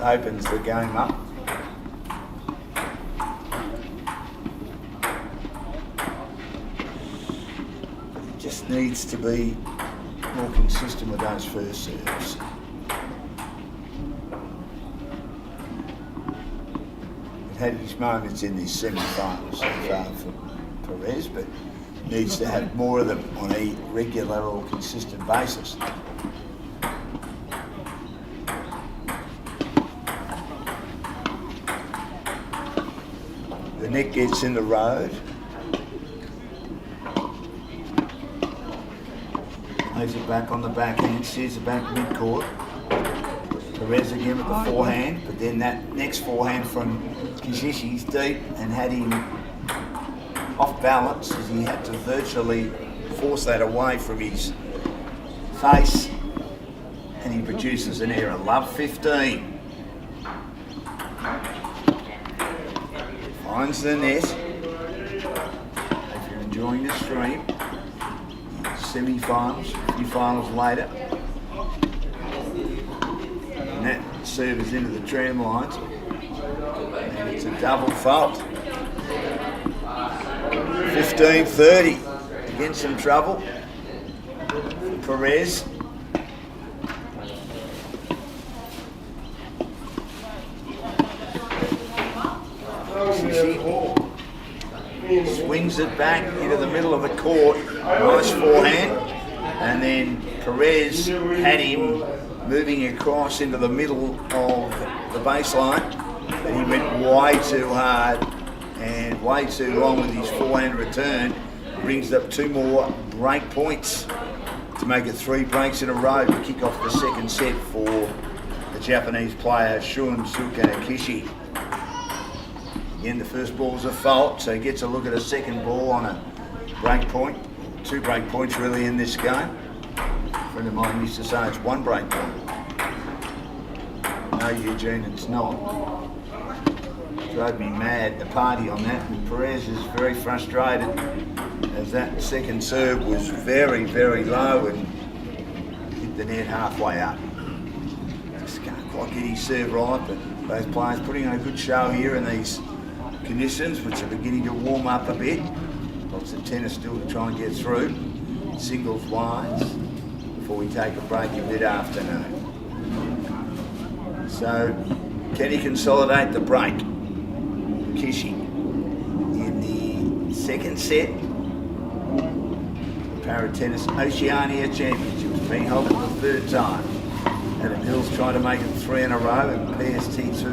Opens the game up. He just needs to be more consistent with those first serves. Had his moments in this semi-finals so far for Perez, but needs to have more of them on a regular or consistent basis. The net gets in the road. Lays it back on the backhand, steers it back mid-court. Perez again with the forehand, but then that next forehand from Kishi's deep and had him off balance as he had to virtually force that away from his face, and he produces an error. Love 15. Finds the net. If you're enjoying the stream, semi-finals, a few finals later. And that serves into the tram lines. And it's a double fault. 15-30. Again, some trouble for Perez. Kishi swings it back into the middle of the court. Nice forehand. And then Perez had him moving across into the middle of the baseline. But he went way too hard and way too long with his forehand return. Brings up 2 more break points to make it 3 breaks in a row to kick off the second set for the Japanese player Shunsuke Kishi. Again, the first ball's a fault, so he gets a look at a second ball on a break point. 2 break points really in this game. A friend of mine used to say it's 1 break point. No, Eugene, it's not. Drove me mad, the party on that, and Perez is very frustrated as that second serve was very, very low and hit the net halfway up. Just can't quite get his serve right, but both players putting on a good show here in these conditions, which are beginning to warm up a bit. Lots of tennis still to try and get through. Singles wise before we take a break in mid-afternoon. So, can he consolidate the break? Kishi in the second set. Para Tennis Oceania Championships being held for the 3rd time. Adam Hill's trying to make it 3 in a row in PST2.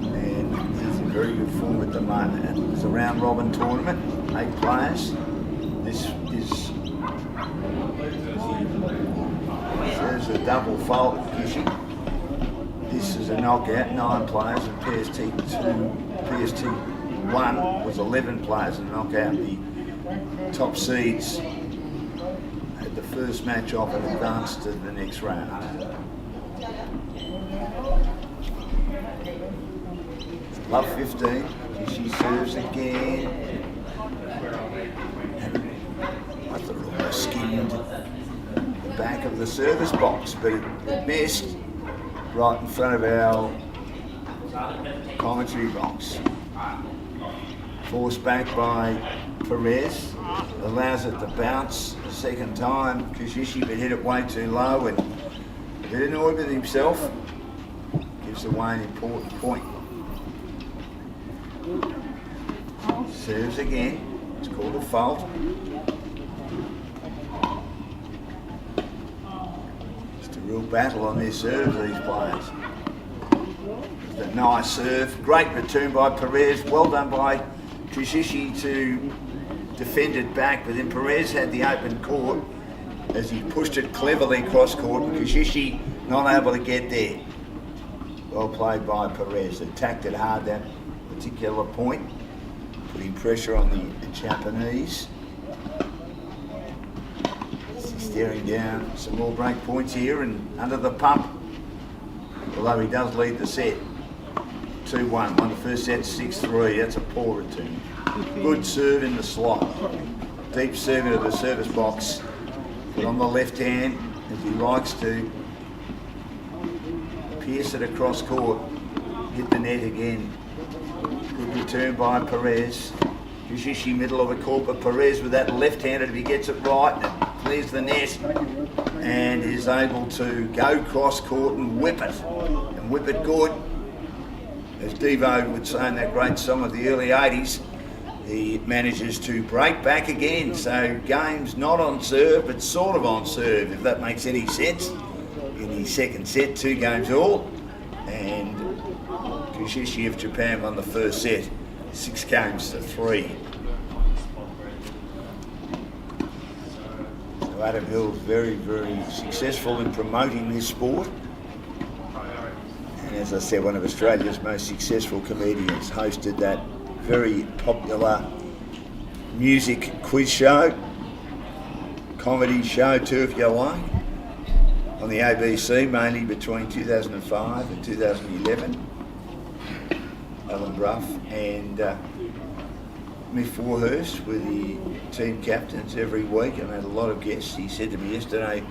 And he's in very good form at the moment. It's a round robin tournament, 8 players. This is there's a double fault at Kishi. This is a knockout, 9 players, and PST1 was 11 players and knockout. The top seeds had the first match off and advanced to the next round. Love 15, Kishi serves again. I thought it almost skimmed the back of the service box, but it missed right in front of our commentary box. Forced back by Perez, allows it to bounce a second time. Kishi, but hit it way too low and a bit annoyed with himself. Gives away an important point. Serves again. It's called a fault. Just a real battle on their serves, these players. It's a nice serve. Great return by Perez. Well done by Kishi to defend it back, but then Perez had the open court as he pushed it cleverly cross court. Kishi not able to get there. Well played by Perez. Attacked it hard that particular point, putting pressure on the Japanese. He's staring down some more break points here and under the pump. Although he does lead the set. 2-1. Won the first set 6-3. That's a poor return. Good serve in the slot. Deep serve into the service box. But on the left hand, as he likes to, pierce it across court. Hit the net again. Good return by Perez. Kishi middle of the court, but Perez with that left-handed, if he gets it right, and clears the net and is able to go cross court and whip it good. As Devo would say in that great song of the early 80s, he manages to break back again. So game's not on serve, but sort of on serve, if that makes any sense. In the second set, 2 games all, and Kishi of Japan won the first set, 6 games to 3. So Adam Hill's very, very successful in promoting this sport. And as I said, one of Australia's most successful comedians, hosted that very popular music quiz show, comedy show too, if you like, on the ABC, mainly between 2005 and 2011. Alan Bruff and Mick Forhurst were the team captains every week, and had a lot of guests. He said to me yesterday,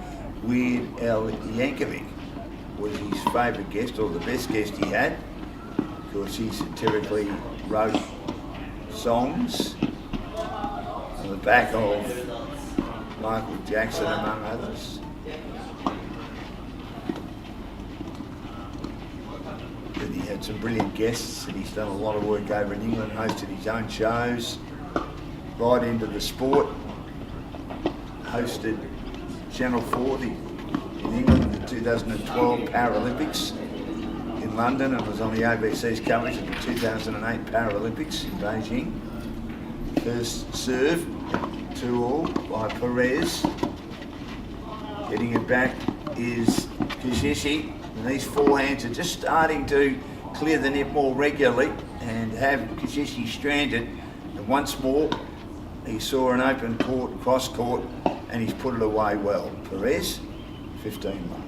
Weird Al Yankovic was his favourite guest, or the best guest he had, because he satirically wrote songs on the back of Michael Jackson, among others. And he had some brilliant guests, and he's done a lot of work over in England, hosted his own shows, right into the sport, hosted Channel 4 in England in the 2012 Paralympics in London, and was on the ABC's coverage of the 2008 Paralympics in Beijing. First serve, 2-all by Perez. Getting it back is Kishi, and these forehands are just starting to clear the net more regularly and have Kishi stranded. And once more, he saw an open court, cross court, and he's put it away well. Perez, 15-love.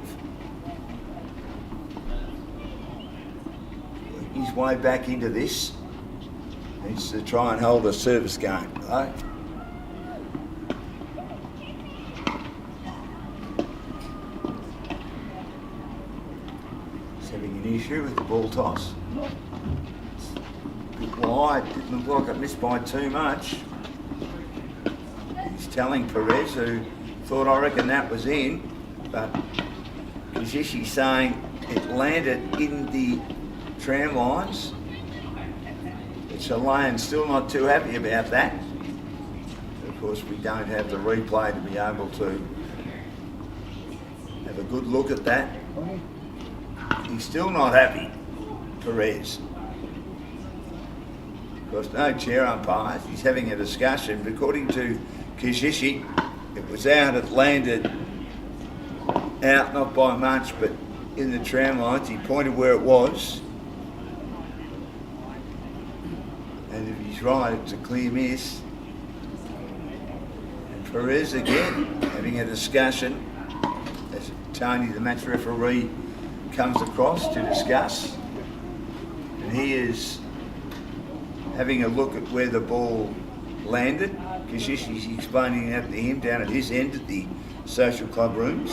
His way back into this needs to try and hold a service game, right? He's having an issue with the ball toss. A bit wide, didn't look like it missed by too much. He's telling Perez, who thought, I reckon that was in, but Kishi saying it landed in the tram lines. Chilean's still not too happy about that. Of course, we don't have the replay to be able to have a good look at that. He's still not happy, Perez. Of course, no chair umpires. He's having a discussion. But according to Kishi, it was out, it landed out, not by much, but in the tram lines. He pointed where it was. And if he's right, it's a clear miss. And Perez again having a discussion as Tony, the match referee, comes across to discuss. And he is having a look at where the ball landed. Kishi's explaining that to him down at his end at the social club rooms,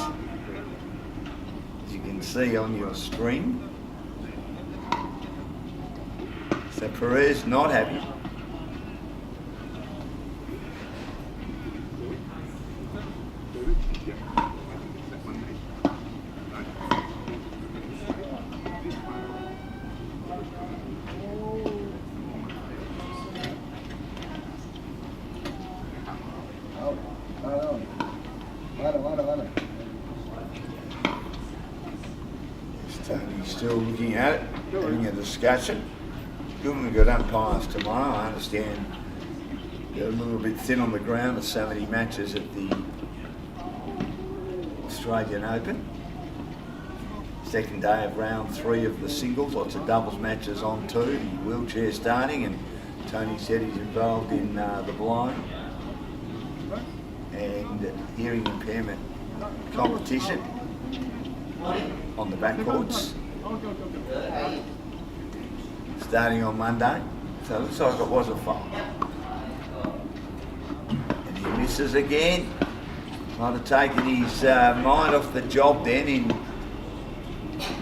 as you can see on your screen. So Perez not happy. Tony's still looking at it, having a discussion. We've got umpires tomorrow. I understand they're a little bit thin on the ground with so many matches at the Australian Open. Second day of round 3 of the singles, lots of doubles matches on too. The wheelchair starting, and Tony said he's involved in the blind and hearing impairment competition on the backcourts starting on Monday. So it looks like it was a foul. And he misses again. Might have taken his mind off the job then in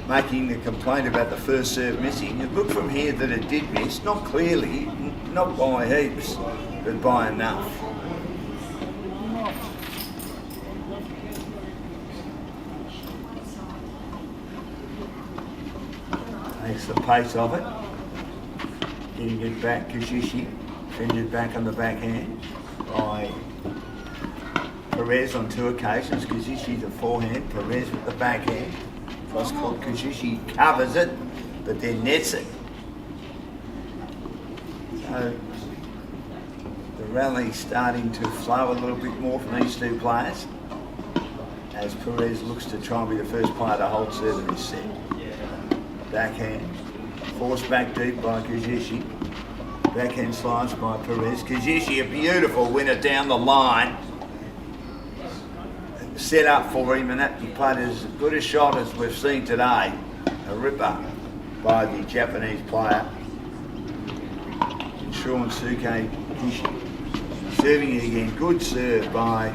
making the complaint about the first serve missing. It looked from here that it did miss, not clearly, not by heaps, but by enough. Takes the pace of it. Getting it back, Kishi. Fended back on the backhand by Perez on 2 occasions. Kishi the forehand, Perez with the backhand. Cross court, Kishi covers it, but then nets it. So the rally's starting to flow a little bit more from these two players as Perez looks to try and be the first player to hold serve in this set. Backhand, forced back deep by Kishi. Backhand slice by Perez. Kishi, a beautiful winner down the line. Set up for him, and that he played as good a shot as we've seen today. A ripper by the Japanese player, Shunsuke Kishi. Serving it again, good serve by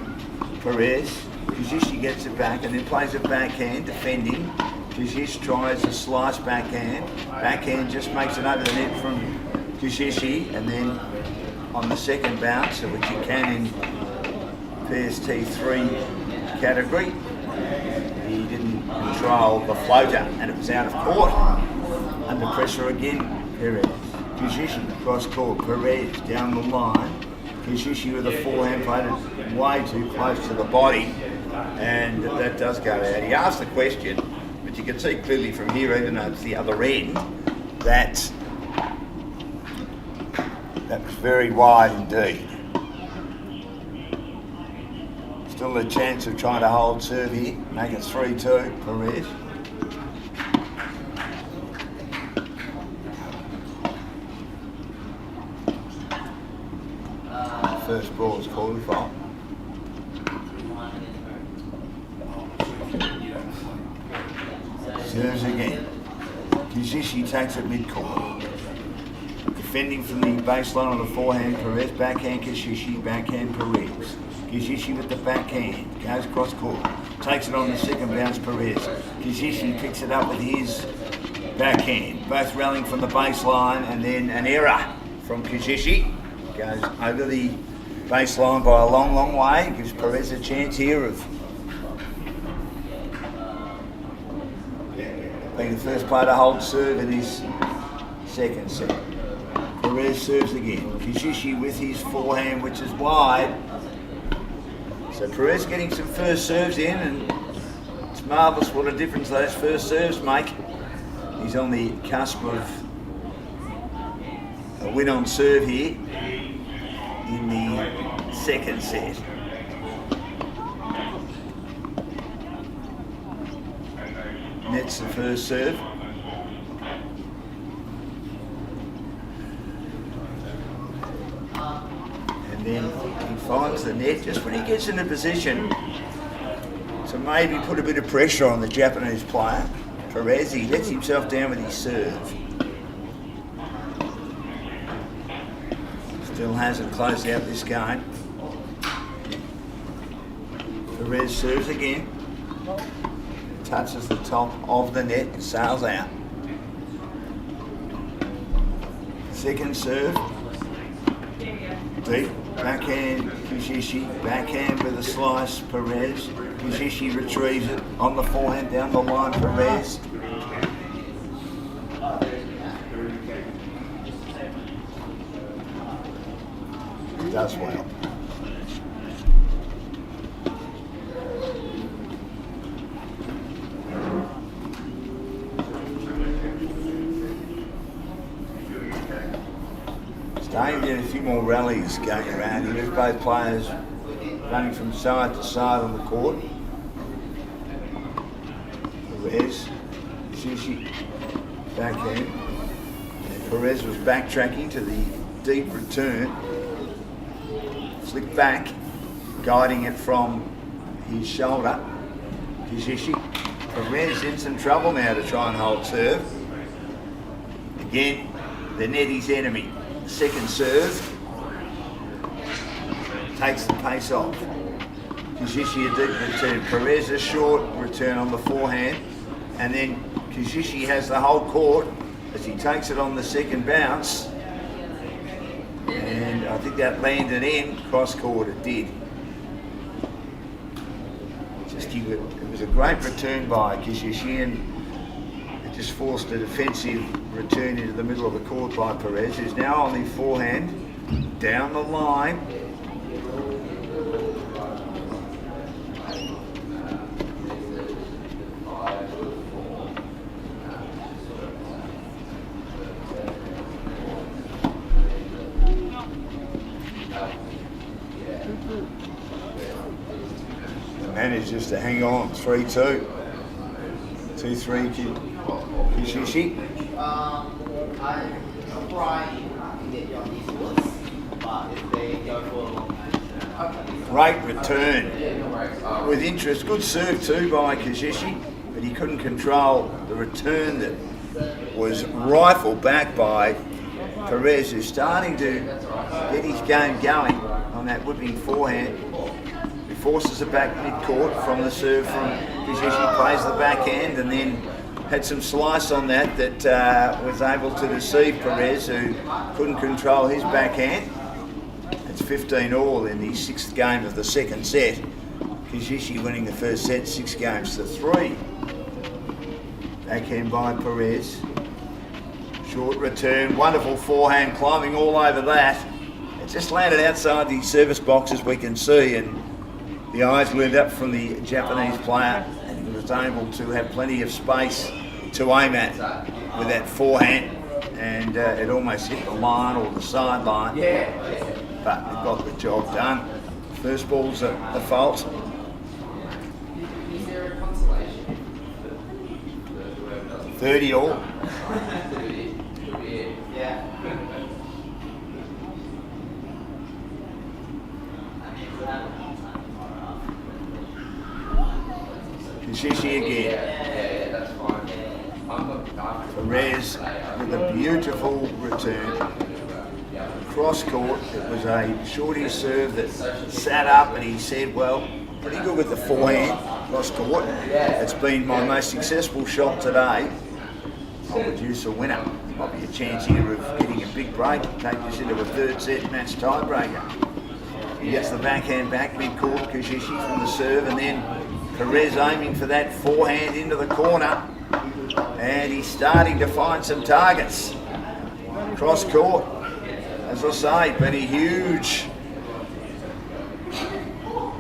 Perez. Kishi gets it back and then plays a backhand, defending. Kishi tries a slice backhand. Backhand just makes it over the net from Kishi, and then on the second bounce, which you can in PST3 category, he didn't control the floater and it was out of court. Under pressure again, Perez. Kishi cross court, Perez down the line. Kishi with a forehand played it way too close to the body, and that does go out. He asked the question, but you can see clearly from here, even though it's the other end, that was very wide indeed. Still a chance of trying to hold serve here, make it 3-2, Perez. First ball is called a foul. Serves again. Kishi takes it mid-court. Defending from the baseline on the forehand, Perez, backhand Kishi, backhand Perez. Kishi with the backhand, goes cross court, takes it on the second bounce, Perez. Kishi picks it up with his backhand, both rallying from the baseline, and then an error from Kishi. Goes over the baseline by a long, long way, gives Perez a chance here of being the first player to hold serve in his second set. Perez serves again. Kishi with his forehand, which is wide. So Perez getting some first serves in, and it's marvellous what a difference those first serves make. He's on the cusp of a win on serve here in the second set. Nets the first serve. And then he finds the net just when he gets in a position to maybe put a bit of pressure on the Japanese player. Perez, he lets himself down with his serve. Still hasn't closed out this game. Perez serves again. Touches the top of the net and sails out. Second serve. Deep. Backhand Kishi. Backhand with a slice, Perez. Kishi retrieves it on the forehand down the line, Perez. Does well. Staying in a few more rallies going around here with both players running from side to side on the court. Perez Kishi backhand. And Perez was backtracking to the deep return. Flick back, guiding it from his shoulder. Kishi. Perez in some trouble now to try and hold serve. Again, the netty's enemy. Second serve. Takes the pace off. Kishi a deep return. Perez a short return on the forehand. And then Kishi has the whole court as he takes it on the second bounce. And I think that landed in cross court. It did. It was a great return by Kishi, and it just forced a defensive return into the middle of the court by Perez, who's now on the forehand down the line. Manages to hang on, 3-2. 2-3 Kishi. I'm trying to get you on these ones, but if they go for Great return with interest. Good serve too by Kishi, but he couldn't control the return that was rifled back by Perez, who's starting to get his game going on that whipping forehand. Forces it back mid-court from the serve from Kishi, plays the backhand, and then had some slice on that was able to deceive Perez, who couldn't control his backhand. It's 15-all in the sixth game of the second set. Kishi winning the first set 6-3. Backhand by Perez. Short return, wonderful forehand, climbing all over that. It just landed outside the service box, as we can see, and the eyes lit up from the Japanese player, and he was able to have plenty of space to aim at with that forehand, and it almost hit the line or the sideline, but it got the job done. First ball's a fault. Is there a consolation? 30-all. Yeah. Kishi again. Yeah, that's fine. Perez with a beautiful return. Cross court, it was a shorty serve that sat up, and he said, well, pretty good with the forehand, cross court. It's been my most successful shot today. I'll produce a winner. Might be a chance here of getting a big break, take this into a third set match tiebreaker. He gets the backhand back mid-court, Kishi from the serve, and then Perez aiming for that forehand into the corner, and he's starting to find some targets. Cross court, as I say, been a huge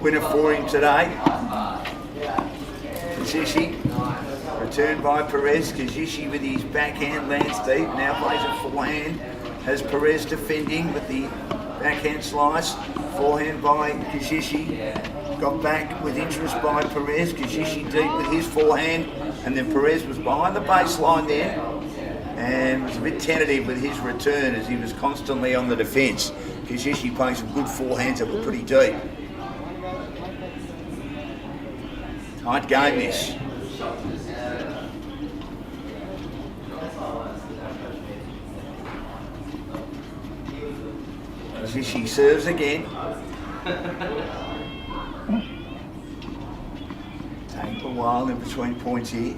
winner for him today. Kishi, returned by Perez. Kishi with his backhand lands deep, now plays a forehand. Has Perez defending with the backhand slice. Forehand by Kishi. Got back with interest by Perez. Kishi deep with his forehand, and then Perez was behind the baseline there and was a bit tentative with his return as he was constantly on the defence. Kishi playing some good forehands that were pretty deep. Tight game this. Kishi serves again. Take a while in between points here.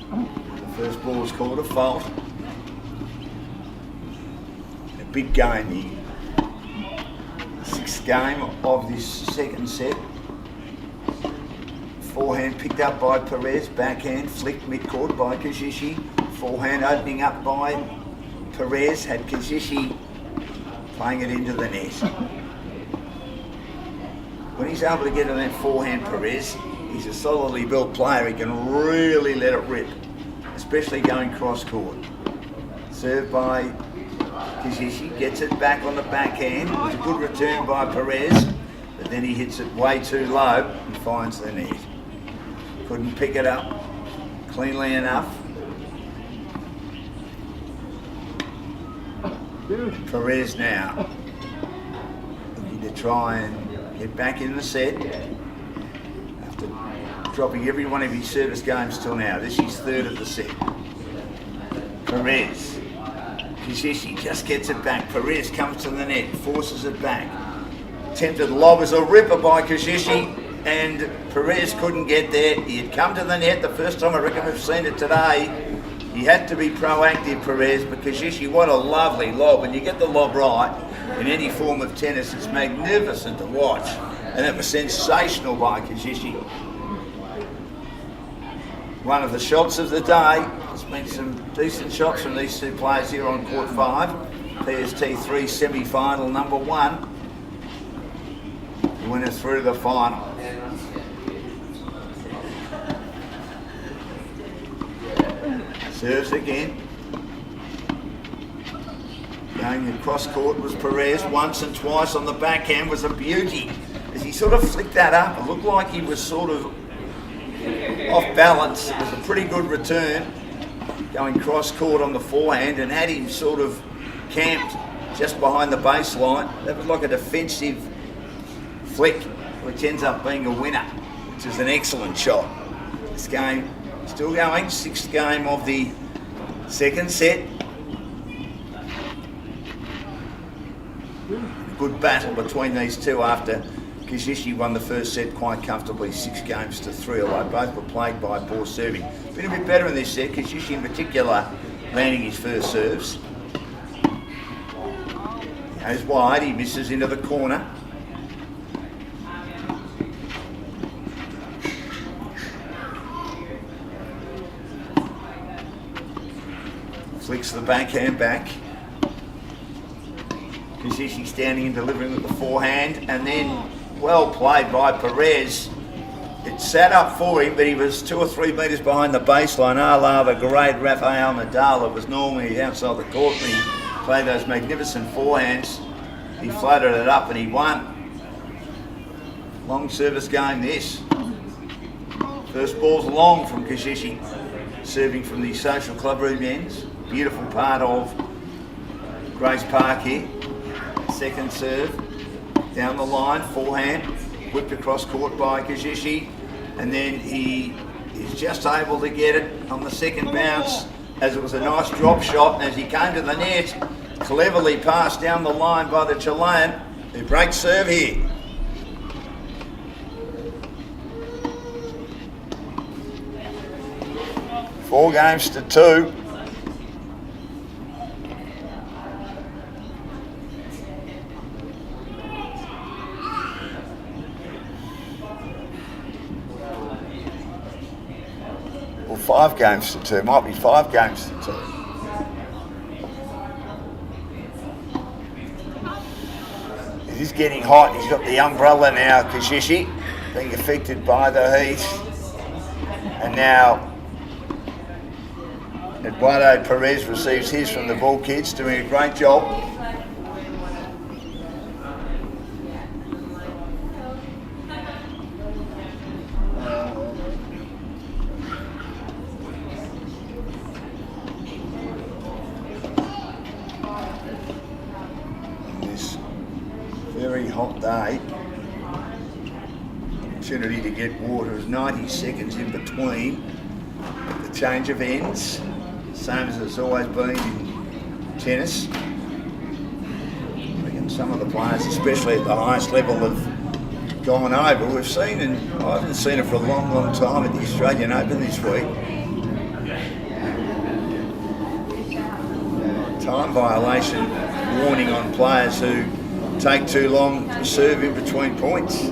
The first ball is called a fault. A big game here. Sixth game of this second set. Forehand picked up by Perez, backhand flicked mid-court by Kishi. Forehand opening up by Perez, had Kishi playing it into the net. When he's able to get on that forehand, Perez, he's a solidly built player. He can really let it rip, especially going cross-court. Served by Kishi, gets it back on the backhand. It was a good return by Perez, but then he hits it way too low and finds the net. Couldn't pick it up cleanly enough. Perez now looking to try and get back in the set after dropping every one of his service games till now. This is third of the set. Perez. Kishi just gets it back. Perez comes to the net, forces it back. Attempted lob is a ripper by Kishi, and Perez couldn't get there. He had come to the net the first time I reckon we've seen it today. He had to be proactive, Perez, but Kishi, what a lovely lob. When you get the lob right in any form of tennis, it's magnificent to watch. And it was sensational by Kishi. One of the shots of the day. There's been some decent shots from these two players here on court 5. PST3 semi-final number 1. The winner through to the final. Serves again. Going across court was Perez. Once and twice on the backhand was a beauty. As he sort of flicked that up, it looked like he was sort of off balance. It was a pretty good return. Going cross court on the forehand and had him sort of camped just behind the baseline. That was like a defensive flick, which ends up being a winner, which is an excellent shot. This game still going, 6th game of the second set. Good battle between these two after Kishi won the first set quite comfortably, 6-3, although both were plagued by poor serving. Been a bit better in this set, Kishi in particular landing his first serves. Goes wide, he misses into the corner. Flicks the backhand back. Kishi standing and delivering with the forehand, and then well played by Perez. It sat up for him, but he was 2 or 3 metres behind the baseline. A la the great Rafael Nadal, it was normally outside the court when he played those magnificent forehands. He floated it up and he won. Long service game this. First ball's long from Kishi, serving from the social club room ends. Beautiful part of Grace Park here. Second serve, down the line, forehand, whipped across court by Kishi, and then he is just able to get it on the second bounce, as it was a nice drop shot, and as he came to the net, cleverly passed down the line by the Chilean, who breaks serve here. Four games to 2. Well, 5 games to 2. Might be 5 games to 2. It is getting hot. He's got the umbrella now, Kishi, being affected by the heat. And now Eduardo Perez receives his from the ball kids, doing a great job. On this very hot day, opportunity to get water is 90 seconds in between the change of ends. Same as it's always been in tennis. I reckon some of the players, especially at the highest level, have gone over. We've seen, and I haven't seen it for a long, long time at the Australian Open this week. Time violation warning on players who take too long to serve in between points.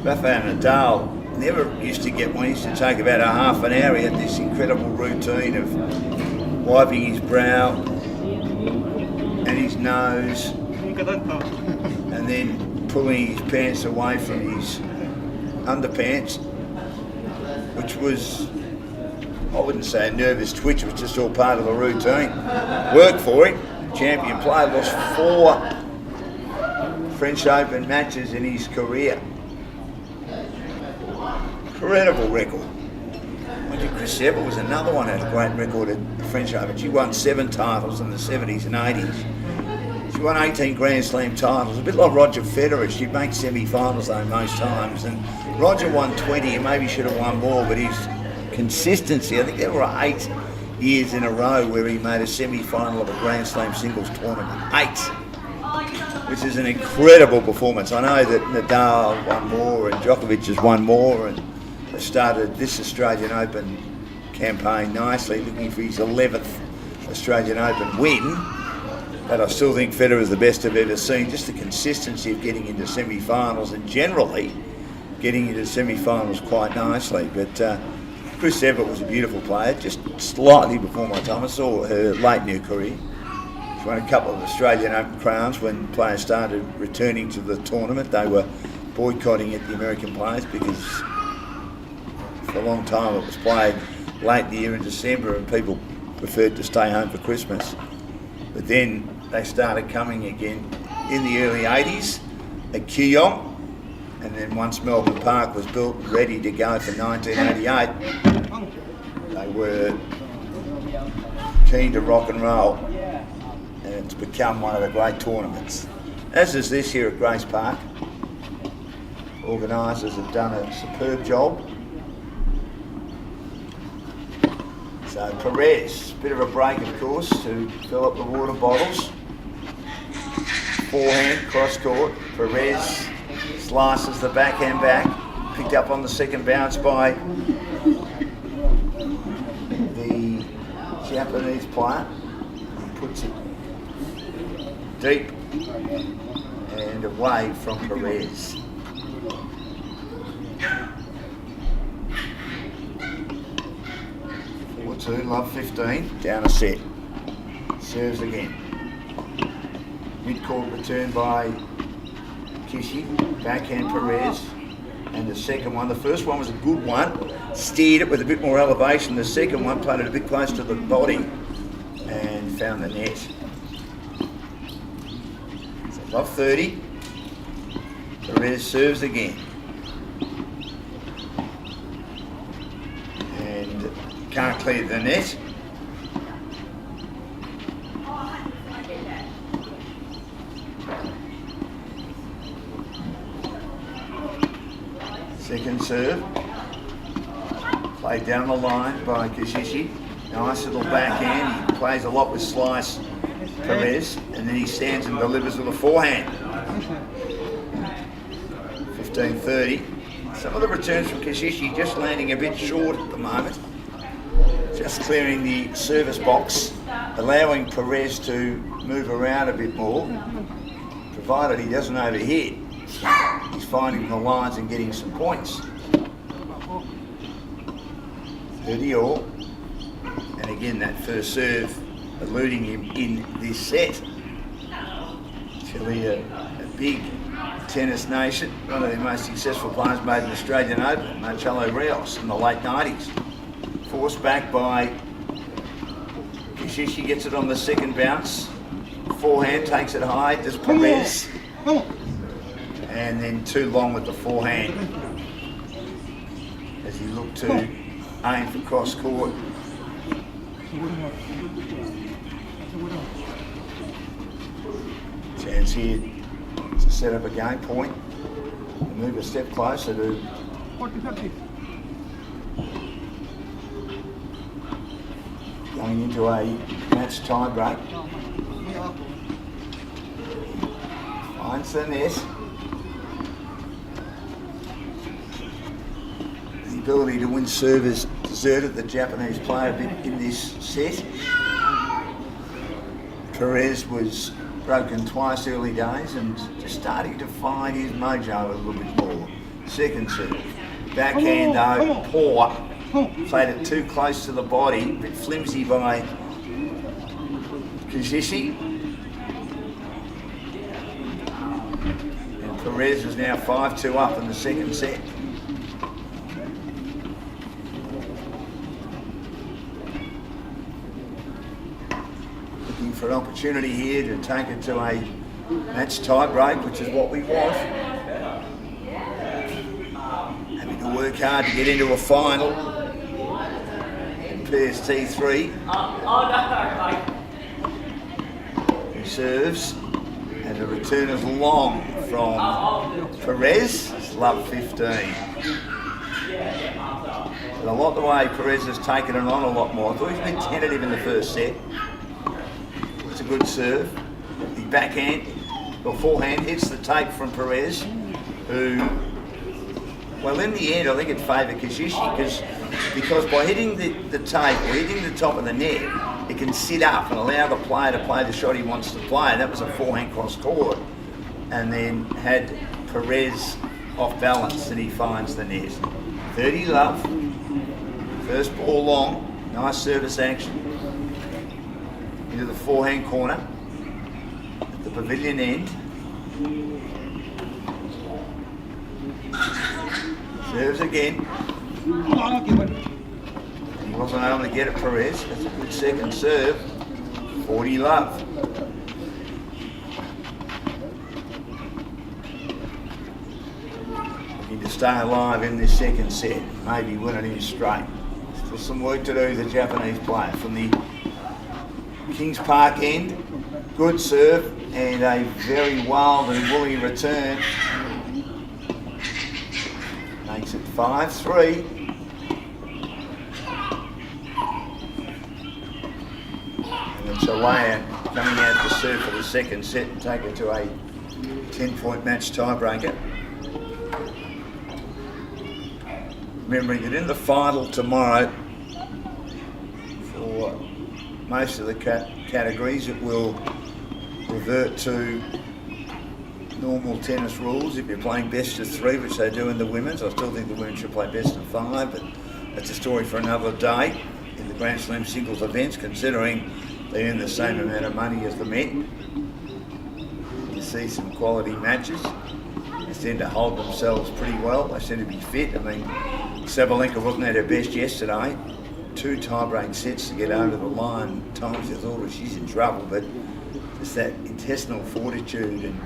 Rafael Nadal never used to get one. He used to take about a half an hour. He had this incredible routine of wiping his brow and his nose and then pulling his pants away from his underpants, which was, I wouldn't say a nervous twitch, it was just all part of the routine. Worked for him. Champion player, lost 4 French Open matches in his career. incredible record. Chris Evert was another one that had a great record at the French Open. She won 7 titles in the 70s and 80s. She won 18 Grand Slam titles, a bit like Roger Federer. She'd make semi-finals though most times. And Roger won 20 and maybe should have won more, but his consistency, I think there were 8 years in a row where he made a semi-final of a Grand Slam singles tournament. 8! Which is an incredible performance. I know that Nadal won more and Djokovic has won more, and they started this Australian Open campaign nicely, looking for his 11th Australian Open win. But I still think Federer is the best I've ever seen. Just the consistency of getting into semi-finals and generally getting into semi-finals quite nicely. But Chris Evert was a beautiful player, just slightly before my time. I saw her late in her career. She won a couple of Australian Open crowns when players started returning to the tournament. They were boycotting it, the American players, because for a long time it was played late in the year in December and people preferred to stay home for Christmas. But then they started coming again in the early 80s at Kyoto, and then once Melbourne Park was built and ready to go for 1988, they were keen to rock and roll, and it's become one of the great tournaments. As is this here at Grace Park. Organisers have done a superb job. So Perez, bit of a break of course to fill up the water bottles. Forehand, cross court. Perez slices the backhand back. Picked up on the second bounce by the Japanese player. He puts it deep and away from Perez. 4-2, love 15, down a set. Serves again. Mid-court return by Kishi, backhand Perez, and the second one. The first one was a good one, steered it with a bit more elevation. The second one played it a bit close to the body and found the net. So love 30. Perez serves again. And can't clear the net. Second serve, played down the line by Kishi. Nice little backhand. He plays a lot with slice Perez, and then he stands and delivers with a forehand. 15-30. Some of the returns from Kishi just landing a bit short at the moment. Just clearing the service box, allowing Perez to move around a bit more, provided he doesn't overhit. He's finding the lines and getting some points. 30 all. And again, that first serve eluding him in this set. Chile, a big tennis nation, one of the most successful players made in the Australian Open, Marcelo Rios, in the late 90s. Forced back by Kishi, gets it on the second bounce. Forehand, takes it high, does Perez. And then too long with the forehand as he looked to aim for cross court. Chance here to set up a game point and move a step closer to going into a match tie break. Finds the net. The ability to win serve deserted the Japanese player a bit in this set. Perez was broken twice early days and just starting to find his mojo a little bit more. Second serve. Backhand though, poor. Played it too close to the body, a bit flimsy by Kishi. And Perez is now 5-2 up in the second set. Looking for an opportunity here to take it to a match tie break, which is what we want. Having to work work hard to get into a final. PST3, who serves, and a return of long from Perez. It's love 15. And I like the way Perez has taken it on a lot more. I thought he's been tentative in the first set. It's a good serve. The backhand, or forehand, hits the tape from Perez, who, well, in the end, I think it favoured Kishi because by hitting the tape or hitting the top of the net, it can sit up and allow the player to play the shot he wants to play. That was a forehand cross court, and then had Perez off balance and he finds the net. 30 love, first ball long, nice service action into the forehand corner at the pavilion end. Serves again. He wasn't able to get it, Perez. That's a good second serve. 40 love. Looking to stay alive in this second set. Maybe win it in straight. Still some work to do, the Japanese player. From the Kings Park end, good serve and a very wild and woolly return. Makes it 5-3. And it's Oceania coming out to serve for the second set and take it to a 10-point match tiebreaker. Remembering that in the final tomorrow, for most of the categories, it will revert to normal tennis rules. If you're playing best of 3, which they do in the women's, I still think the women should play best of 5, but that's a story for another day in the Grand Slam singles events, considering they earn the same amount of money as the men. You see some quality matches. They tend to hold themselves pretty well. They seem to be fit. I mean, Sabalenka wasn't at her best yesterday. 2 tie-break sets to get over the line. Times I thought, well, she's in trouble, but it's that intestinal fortitude and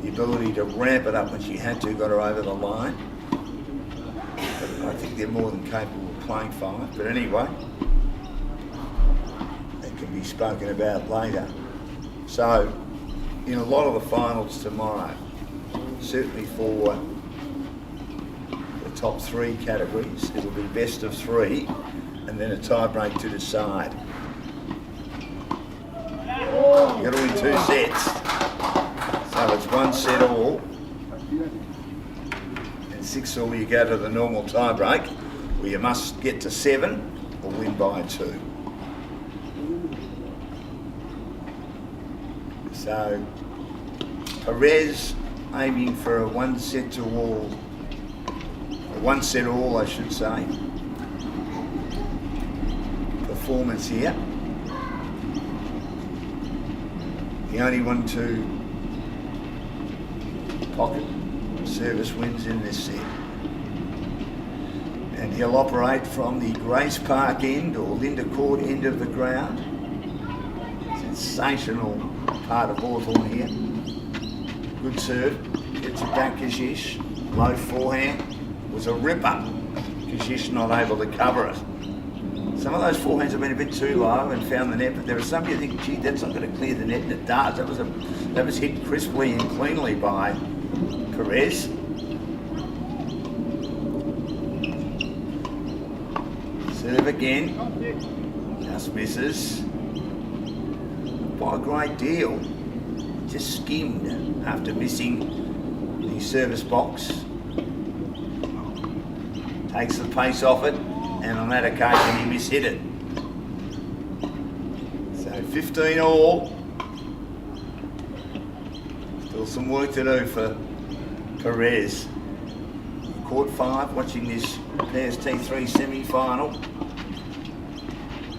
the ability to ramp it up when she had to, got her over the line. But I think they're more than capable of playing 5. But anyway, that can be spoken about later. So, in a lot of the finals tomorrow, certainly for the top 3 categories, it'll be best of 3 and then a tie-break to decide. You've got to win 2 sets. So it's 1 set all, and 6 all you go to the normal tie-break, where you must get to 7 or win by 2. So Perez aiming for a 1 set to all, a 1 set all I should say, performance here. The only one to pocket service wins in this set. And he'll operate from the Grace Park end or Linda Court end of the ground. Sensational part of Hawthorn here. Good serve, gets it back Kishi. Low forehand, was a ripper. Kishi not able to cover it. Some of those forehands have been a bit too low and found the net, but there are some you think, gee, that's not going to clear the net, and it does. That was hit crisply and cleanly by Perez. Serve again, just misses by a great deal. Just skimmed after missing the service box. Takes the pace off it, and on that occasion he mishit it. So 15 all. Still some work to do for Perez. Court 5, watching this PST3 semi-final.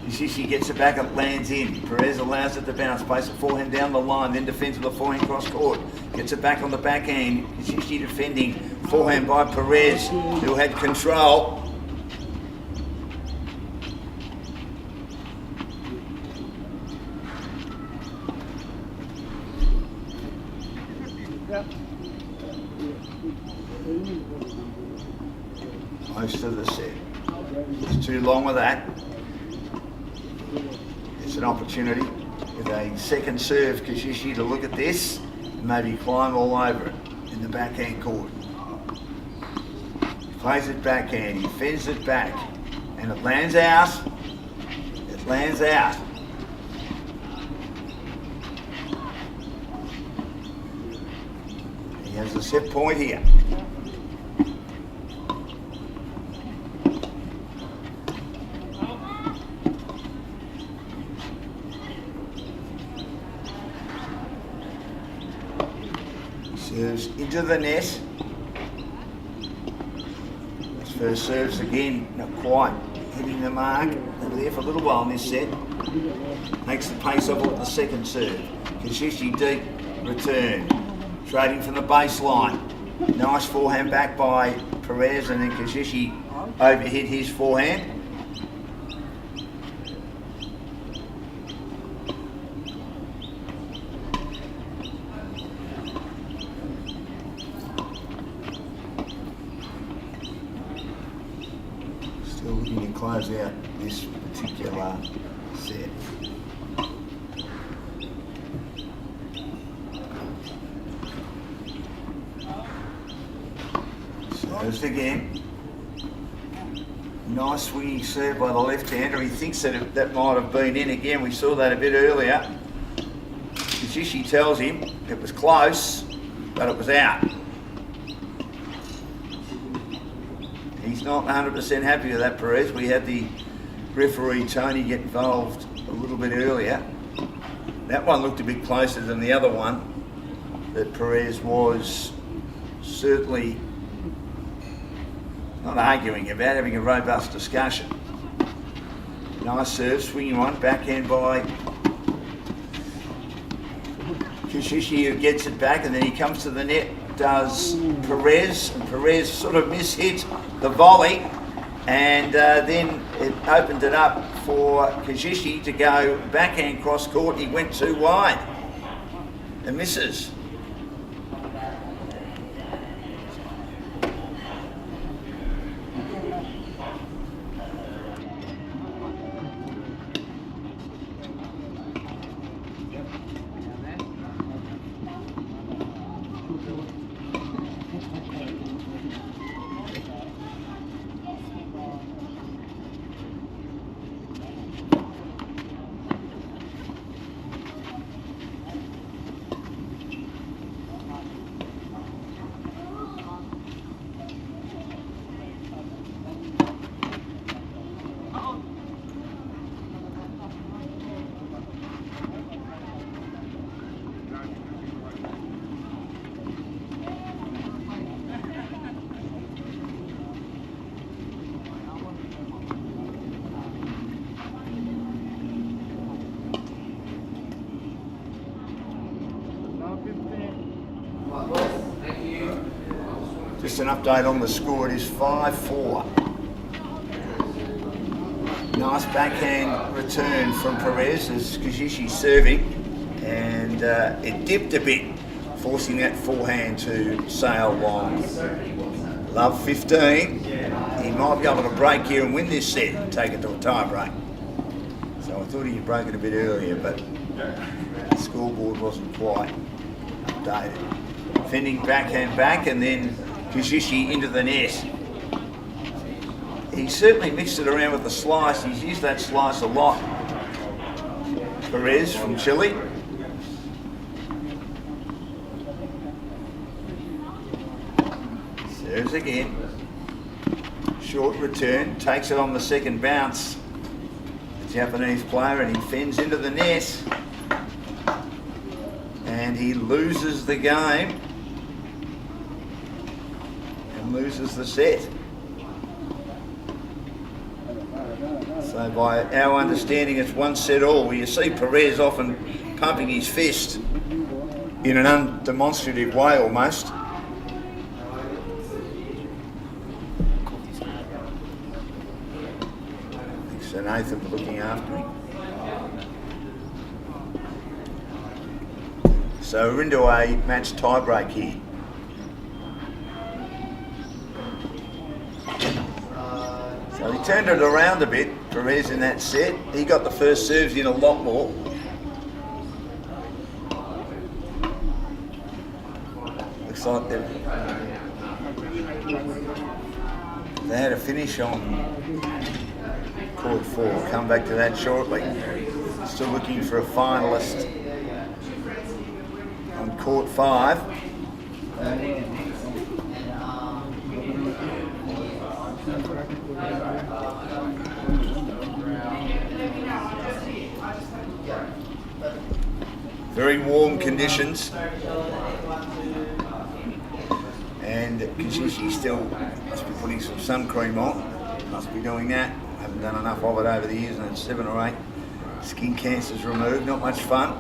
Kishi gets it back, it lands in. Perez allows it to bounce, places it forehand down the line, then defends with a forehand cross court. Gets it back on the backhand. Kishi defending, forehand by Perez, who had control. It's too long with that. It's an opportunity with a second serve, Kishi, to look at this and maybe climb all over it in the backhand court. He plays it backhand, he fends it back, and it lands out. It lands out. He has a set point here. Serves into the net. His first serves again, not quite hitting the mark. They were there for a little while in this set. Makes the pace of it with the second serve. Kishi deep return. Trading from the baseline. Nice forehand back by Perez, and then Kishi overhit his forehand. Still looking to close out this particular set. Serves again. Nice swinging serve by the left-hander. He thinks that that might have been in again. We saw that a bit earlier. Kishi tells him it was close, but it was out. He's not 100% happy with that, Perez. We had the referee, Tony, get involved a little bit earlier. That one looked a bit closer than the other one that Perez was certainly not arguing about, having a robust discussion. Nice serve, swinging one, backhand by Kishi, who gets it back, and then he comes to the net, does Perez, and Perez sort of mishit the volley, and then it opened it up for Kishi to go backhand cross court. He went too wide and misses. Just an update on the score, it is 5-4. Nice backhand return from Perez as Kishi serving, and it dipped a bit, forcing that forehand to sail long. Love 15. He might be able to break here and win this set and take it to a tie break. So I thought he had broken a bit earlier, but the scoreboard wasn't quite updated. Fending backhand back, and then Kishi into the net. He certainly mixed it around with the slice. He's used that slice a lot. Perez from Chile. Serves again. Short return, takes it on the second bounce. The Japanese player, and he fends into the net. And he loses the game. Loses the set. So by our understanding, it's one set all. You see Perez often pumping his fist in an undemonstrative way almost. Thanks to Nathan for looking after me. So we're into a match tie break here. So he turned it around a bit, Perez, in that set. He got the first serves in a lot more. Looks like they had a finish on court 4. We'll come back to that shortly. Still looking for a finalist on court 5. Very warm conditions, and Kishi still must be putting some sun cream on. Must be doing that. Haven't done enough of it over the years, and it's 7 or 8 skin cancers removed. Not much fun.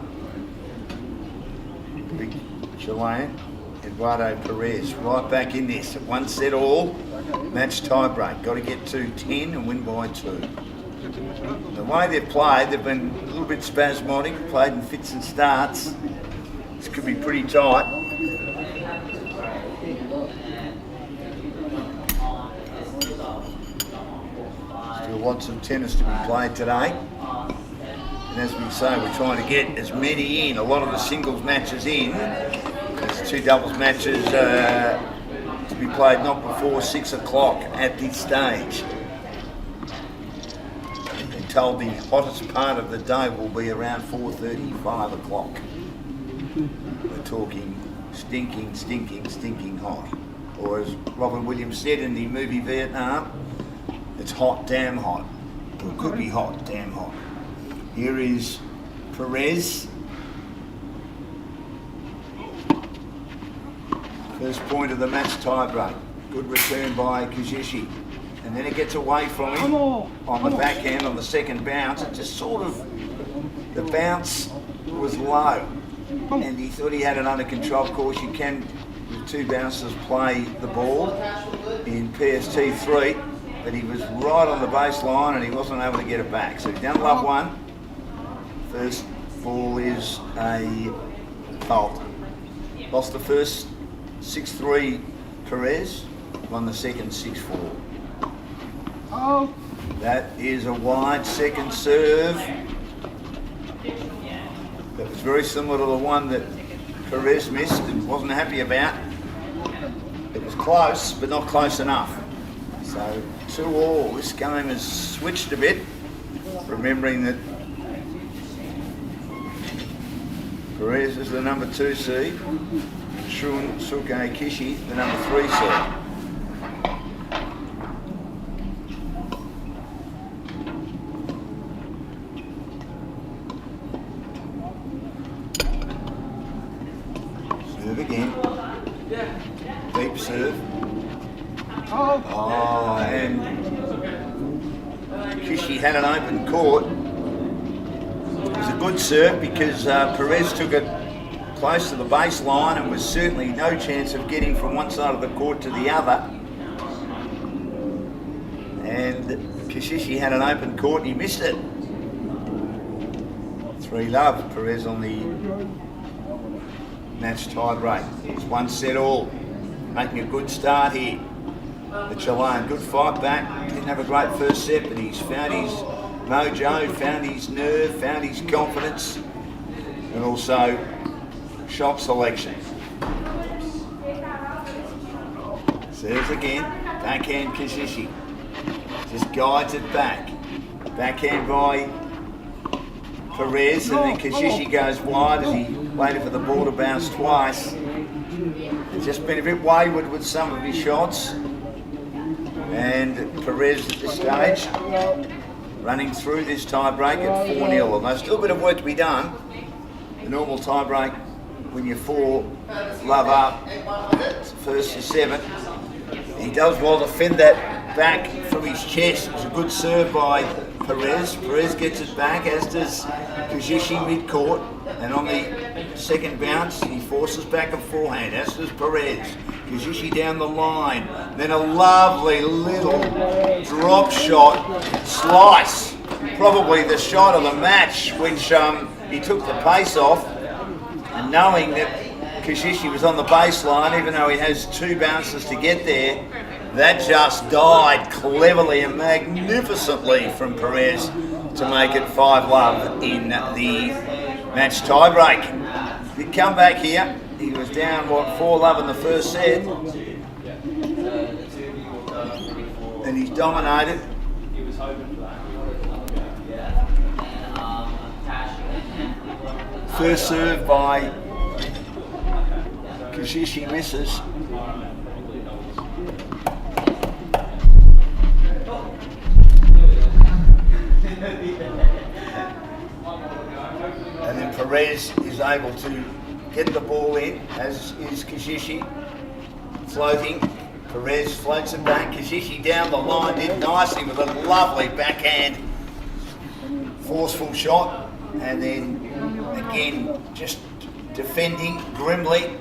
Big Chilean, Eduardo Perez, right back in this. 1 set all, match tie break. Got to get to 10 and win by 2. The way they've played, they've been a little bit spasmodic, played in fits and starts. This could be pretty tight. Still lots of tennis to be played today. And as we say, we're trying to get as many in, a lot of the singles matches in. There's 2 doubles matches to be played not before 6 o'clock at this stage. Told the hottest part of the day will be around 4:30, 5 o'clock. We're talking stinking, stinking, stinking hot. Or as Robin Williams said in the movie Vietnam, it's hot, damn hot. Or it could be hot, damn hot. Here is Perez. First point of the match tie break. Good return by Kishi. And then it gets away from him on the backhand on the second bounce. It just sort of, the bounce was low. And he thought he had it under control. Of course, you can, with 2 bouncers, play the ball in PST3. But he was right on the baseline and he wasn't able to get it back. So he's down love 1. First ball is a fault. Lost the first 6-3 Perez, won the second 6-4. Oh. That is a wide second serve. That was very similar to the one that Perez missed and wasn't happy about. It was close, but not close enough. So 2-all. This game has switched a bit, remembering that Perez is the number 2 seed, Shunsuke Kishi the number 3 seed. Serve again. Deep serve. Oh, and Kishi had an open court. It was a good serve because Perez took it close to the baseline and was certainly no chance of getting from one side of the court to the other. And Kishi had an open court and he missed it. 3-love, Perez on the match tie break. It's 1 set all. Making a good start here. The Chilean, good fight back. Didn't have a great first set, but he's found his mojo, found his nerve, found his confidence, and also shot selection. Serves again, backhand Kishi. Just guides it back. Backhand by Perez, and then Kishi goes wide as he waited for the ball to bounce twice. He's just been a bit wayward with some of his shots. And Perez at this stage, running through this tie break at 4-0. Although still a bit of work to be done. The normal tie break, when you're 4-love up, first to 7, he does well to fend that back from his chest. It was a good serve by Perez. Perez gets it back, as does Kishi mid-court. And on the second bounce, he forces back a forehand, as does Perez. Kishi down the line. Then a lovely little drop shot slice. Probably the shot of the match, which he took the pace off. And knowing that Kishi was on the baseline, even though he has 2 bounces to get there, That just died cleverly and magnificently from Perez to make it 5-love in the match tiebreak. He come back here. He was down, 4-love in the first set. And he's dominated. First serve by Kishi misses. And then Perez is able to get the ball in, as is Kishi. Floating. Perez floats it back. Kishi down the line, did nicely with a lovely backhand forceful shot. And then again, just defending grimly.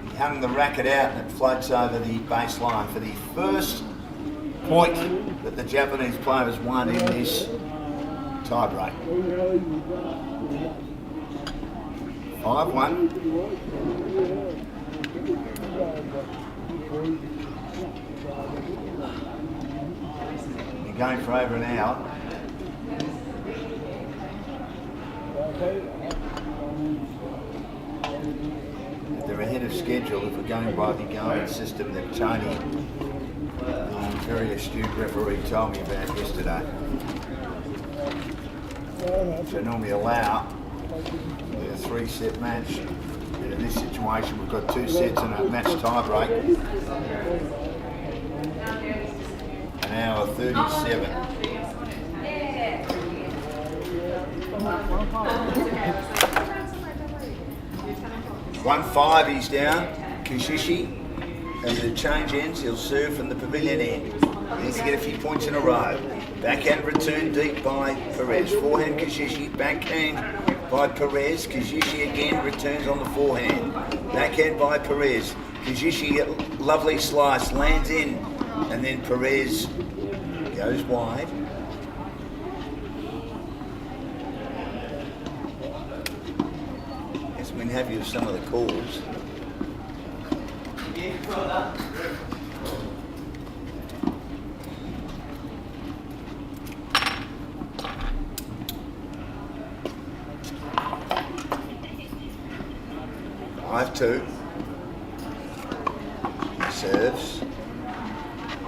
He hung the racket out and it floats over the baseline for the first point that the Japanese player has won in this tiebreak. 5-1. You're going for over an hour. They're ahead of schedule if we're going by the going system that Tony, the very astute referee, told me about yesterday. So normally allow a 3-set match. And in this situation, we've got 2 sets and a match tiebreak. An hour 37. 1-5, he's down. Kishi, as the change ends, he'll serve from the pavilion end. He needs to get a few points in a row. Backhand return deep by Perez. Forehand Kishi, backhand by Perez. Kishi again returns on the forehand. Backhand by Perez. Kishi, lovely slice, lands in, and then Perez goes wide. Guess we can have you some of the calls. 5-2. Serves.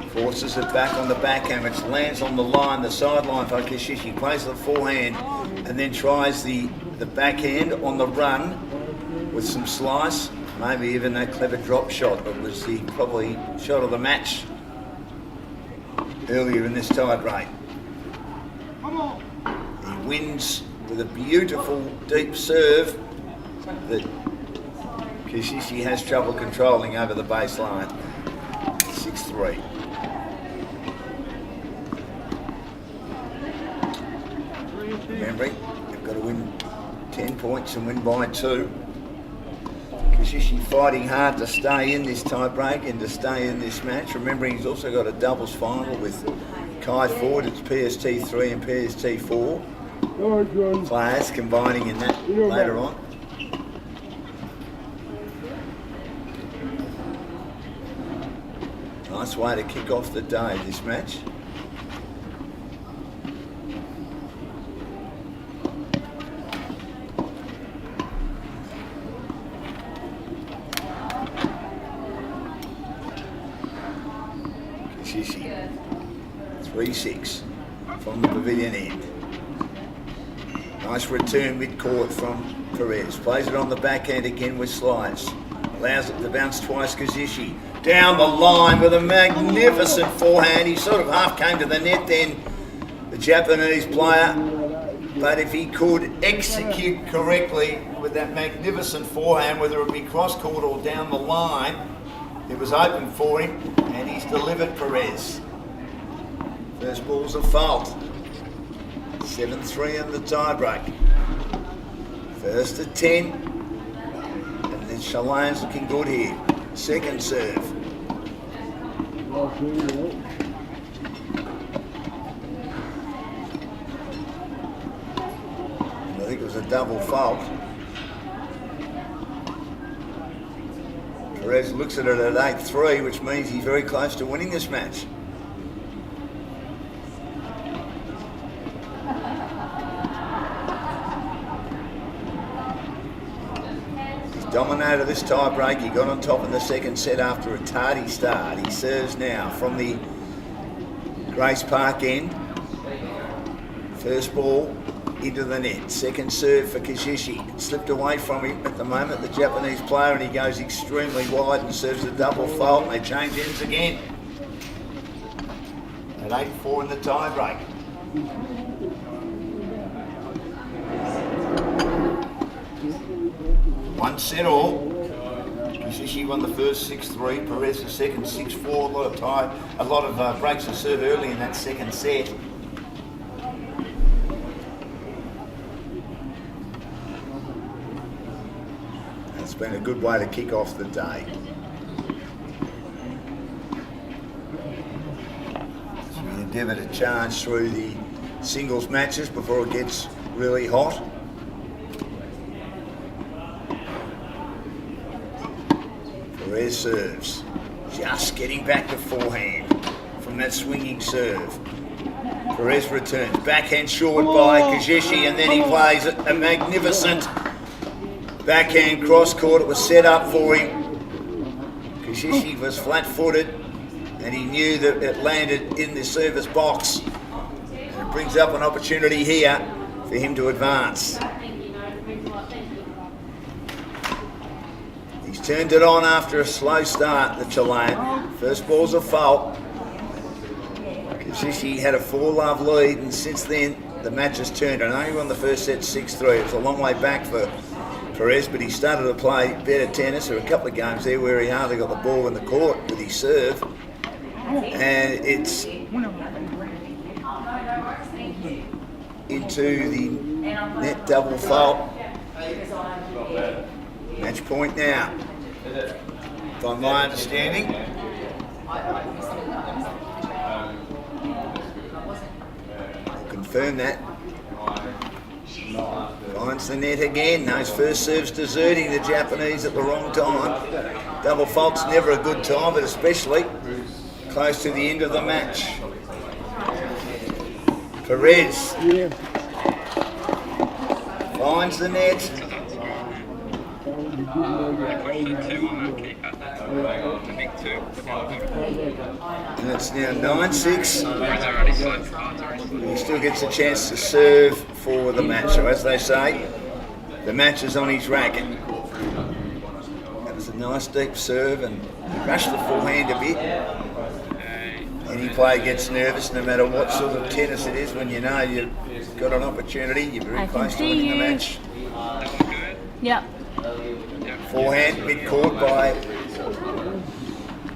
Forces it back on the backhand, which lands on the line, the sideline for Kishi. Plays the forehand and then tries the backhand on the run with some slice. Maybe even that clever drop shot that was the probably shot of the match earlier in this tie break. He wins with a beautiful deep serve that Kishi has trouble controlling over the baseline. 6-3. Remembering, they've got to win 10 points and win by 2. Kishi fighting hard to stay in this tie break and to stay in this match. Remembering he's also got a doubles final with Kai Ford. It's PST3 and PST4 players combining in that later on. Nice way to kick off the day, this match. Kishi, 3-6 from the pavilion end. Nice return mid-court from Perez. Plays it on the backhand again with slides. Allows it to bounce twice, Kishi. Down the line with a magnificent forehand. He sort of half came to the net then, the Japanese player. But if he could execute correctly with that magnificent forehand, whether it be cross-court or down the line, it was open for him, and he's delivered Perez. First ball's a fault. 7-3 in the tie-break. First at 10. And then Chalane's looking good here. Second serve. I think it was a double fault. Perez looks at it at 8-3, which means he's very close to winning this match. He's dominated this tie break. He got on top in the second set after a tardy start. He serves now from the Grace Park end. First ball into the net. Second serve for Kishi. Slipped away from him at the moment, the Japanese player, and he goes extremely wide and serves a double fault, and they change ends again. At 8-4 in the tie break. One set all. Kishi won the first 6-3, Perez the second 6-4. A lot of breaks of serve early in that second set. It's been a good way to kick off the day. So we endeavour to charge through the singles matches before it gets really hot. Perez serves, just getting back to forehand from that swinging serve. Perez returns, backhand short by Kishi, and then he plays a magnificent backhand cross court. It was set up for him. Kishi was flat-footed, and he knew that it landed in the service box. And it brings up an opportunity here for him to advance. He's turned it on after a slow start, the Chilean. First ball's a fault. Kishi had a 4-love lead, and since then the match has turned. And only won the first set 6-3. It was a long way back for Perez, but he started to play better tennis. There were a couple of games there where he hardly got the ball in the court with his serve, and it's into the net double fault. Match point now, by my understanding. I'll confirm that. Finds the net again. Those first serves deserting the Japanese at the wrong time. Double fault's never a good time, but especially close to the end of the match. Perez finds the net. And it's now 9-6. He still gets a chance to serve for the match. So as they say, the match is on his racket. That was a nice deep serve, and he rushed the forehand a bit. Any player gets nervous no matter what sort of tennis it is. When you know you've got an opportunity, you're very close to winning the match. Yep. Forehand mid-court by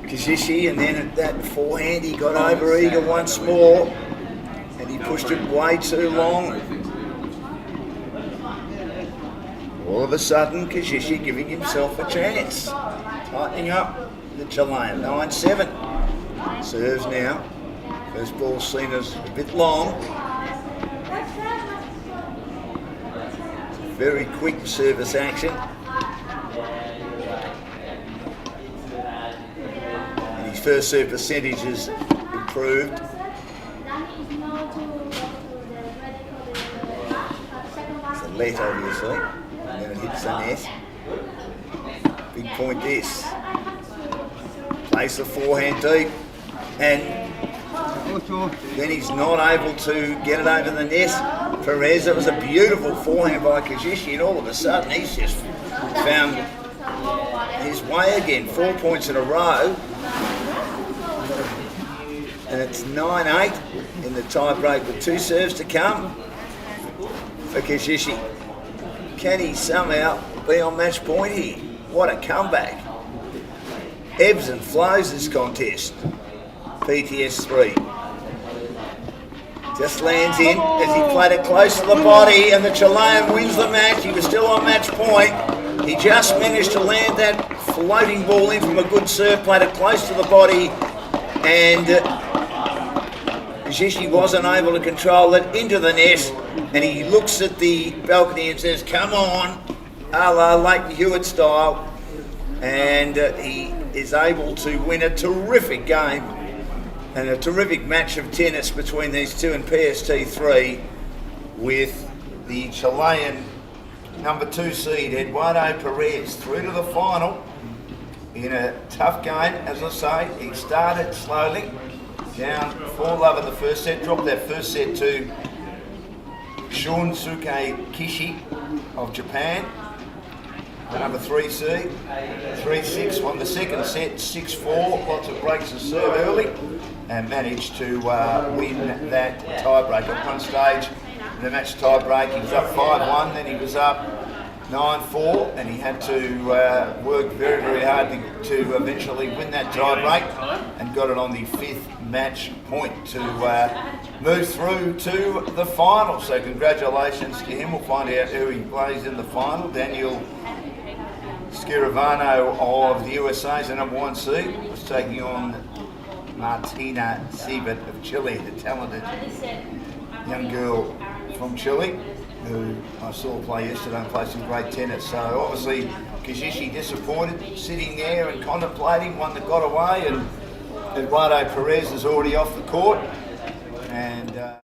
Kishi, and then at that forehand he got over eager once more, and he pushed it way too long. All of a sudden, Kishi giving himself a chance. Tightening up the Chilean, 9-7. Serves now. First ball seen as a bit long. Very quick service action. And his first serve percentage has improved. It's a let, obviously. And then it hits the net. Big point this. Plays the forehand deep. And then he's not able to get it over the net. Perez, it was a beautiful forehand by Kishi, and all of a sudden he's just found his way again. 4 points in a row. And it's 9-8 in the tie break with 2 serves to come for Kishi. Can he somehow be on match point here? What a comeback. Ebbs and flows this contest. PST3. Just lands in as he played it close to the body, and the Chilean wins the match. He was still on match point. He just managed to land that floating ball in from a good serve, played it close to the body, and Kishi wasn't able to control it into the net, and he looks at the balcony and says, "Come on," a la Leighton Hewitt style. and he is able to win a terrific game and a terrific match of tennis between these two in PST3 with the Chilean number 2 seed Eduardo Perez through to the final in a tough game. As I say, he started slowly, down 4-love in the first set, dropped that first set to Shunsuke Kishi of Japan, the number 3 seed. 3-6, won the second set 6-4, lots of breaks of serve early, and managed to win that tiebreak. At one stage in the match tiebreak, he was up 5-1, then he was up 9-4, and he had to work very, very hard to eventually win that tiebreak, and got it on the 5th match point to move through to the final. So congratulations to him. We'll find out who he plays in the final. Daniel Schiravano of the USA is the number 1 seed, was taking on Martina Siebert of Chile, the talented young girl from Chile, who I saw play yesterday and play some great tennis. So obviously Kishi disappointed, sitting there and contemplating, one that got away, and Eduardo Perez is already off the court. And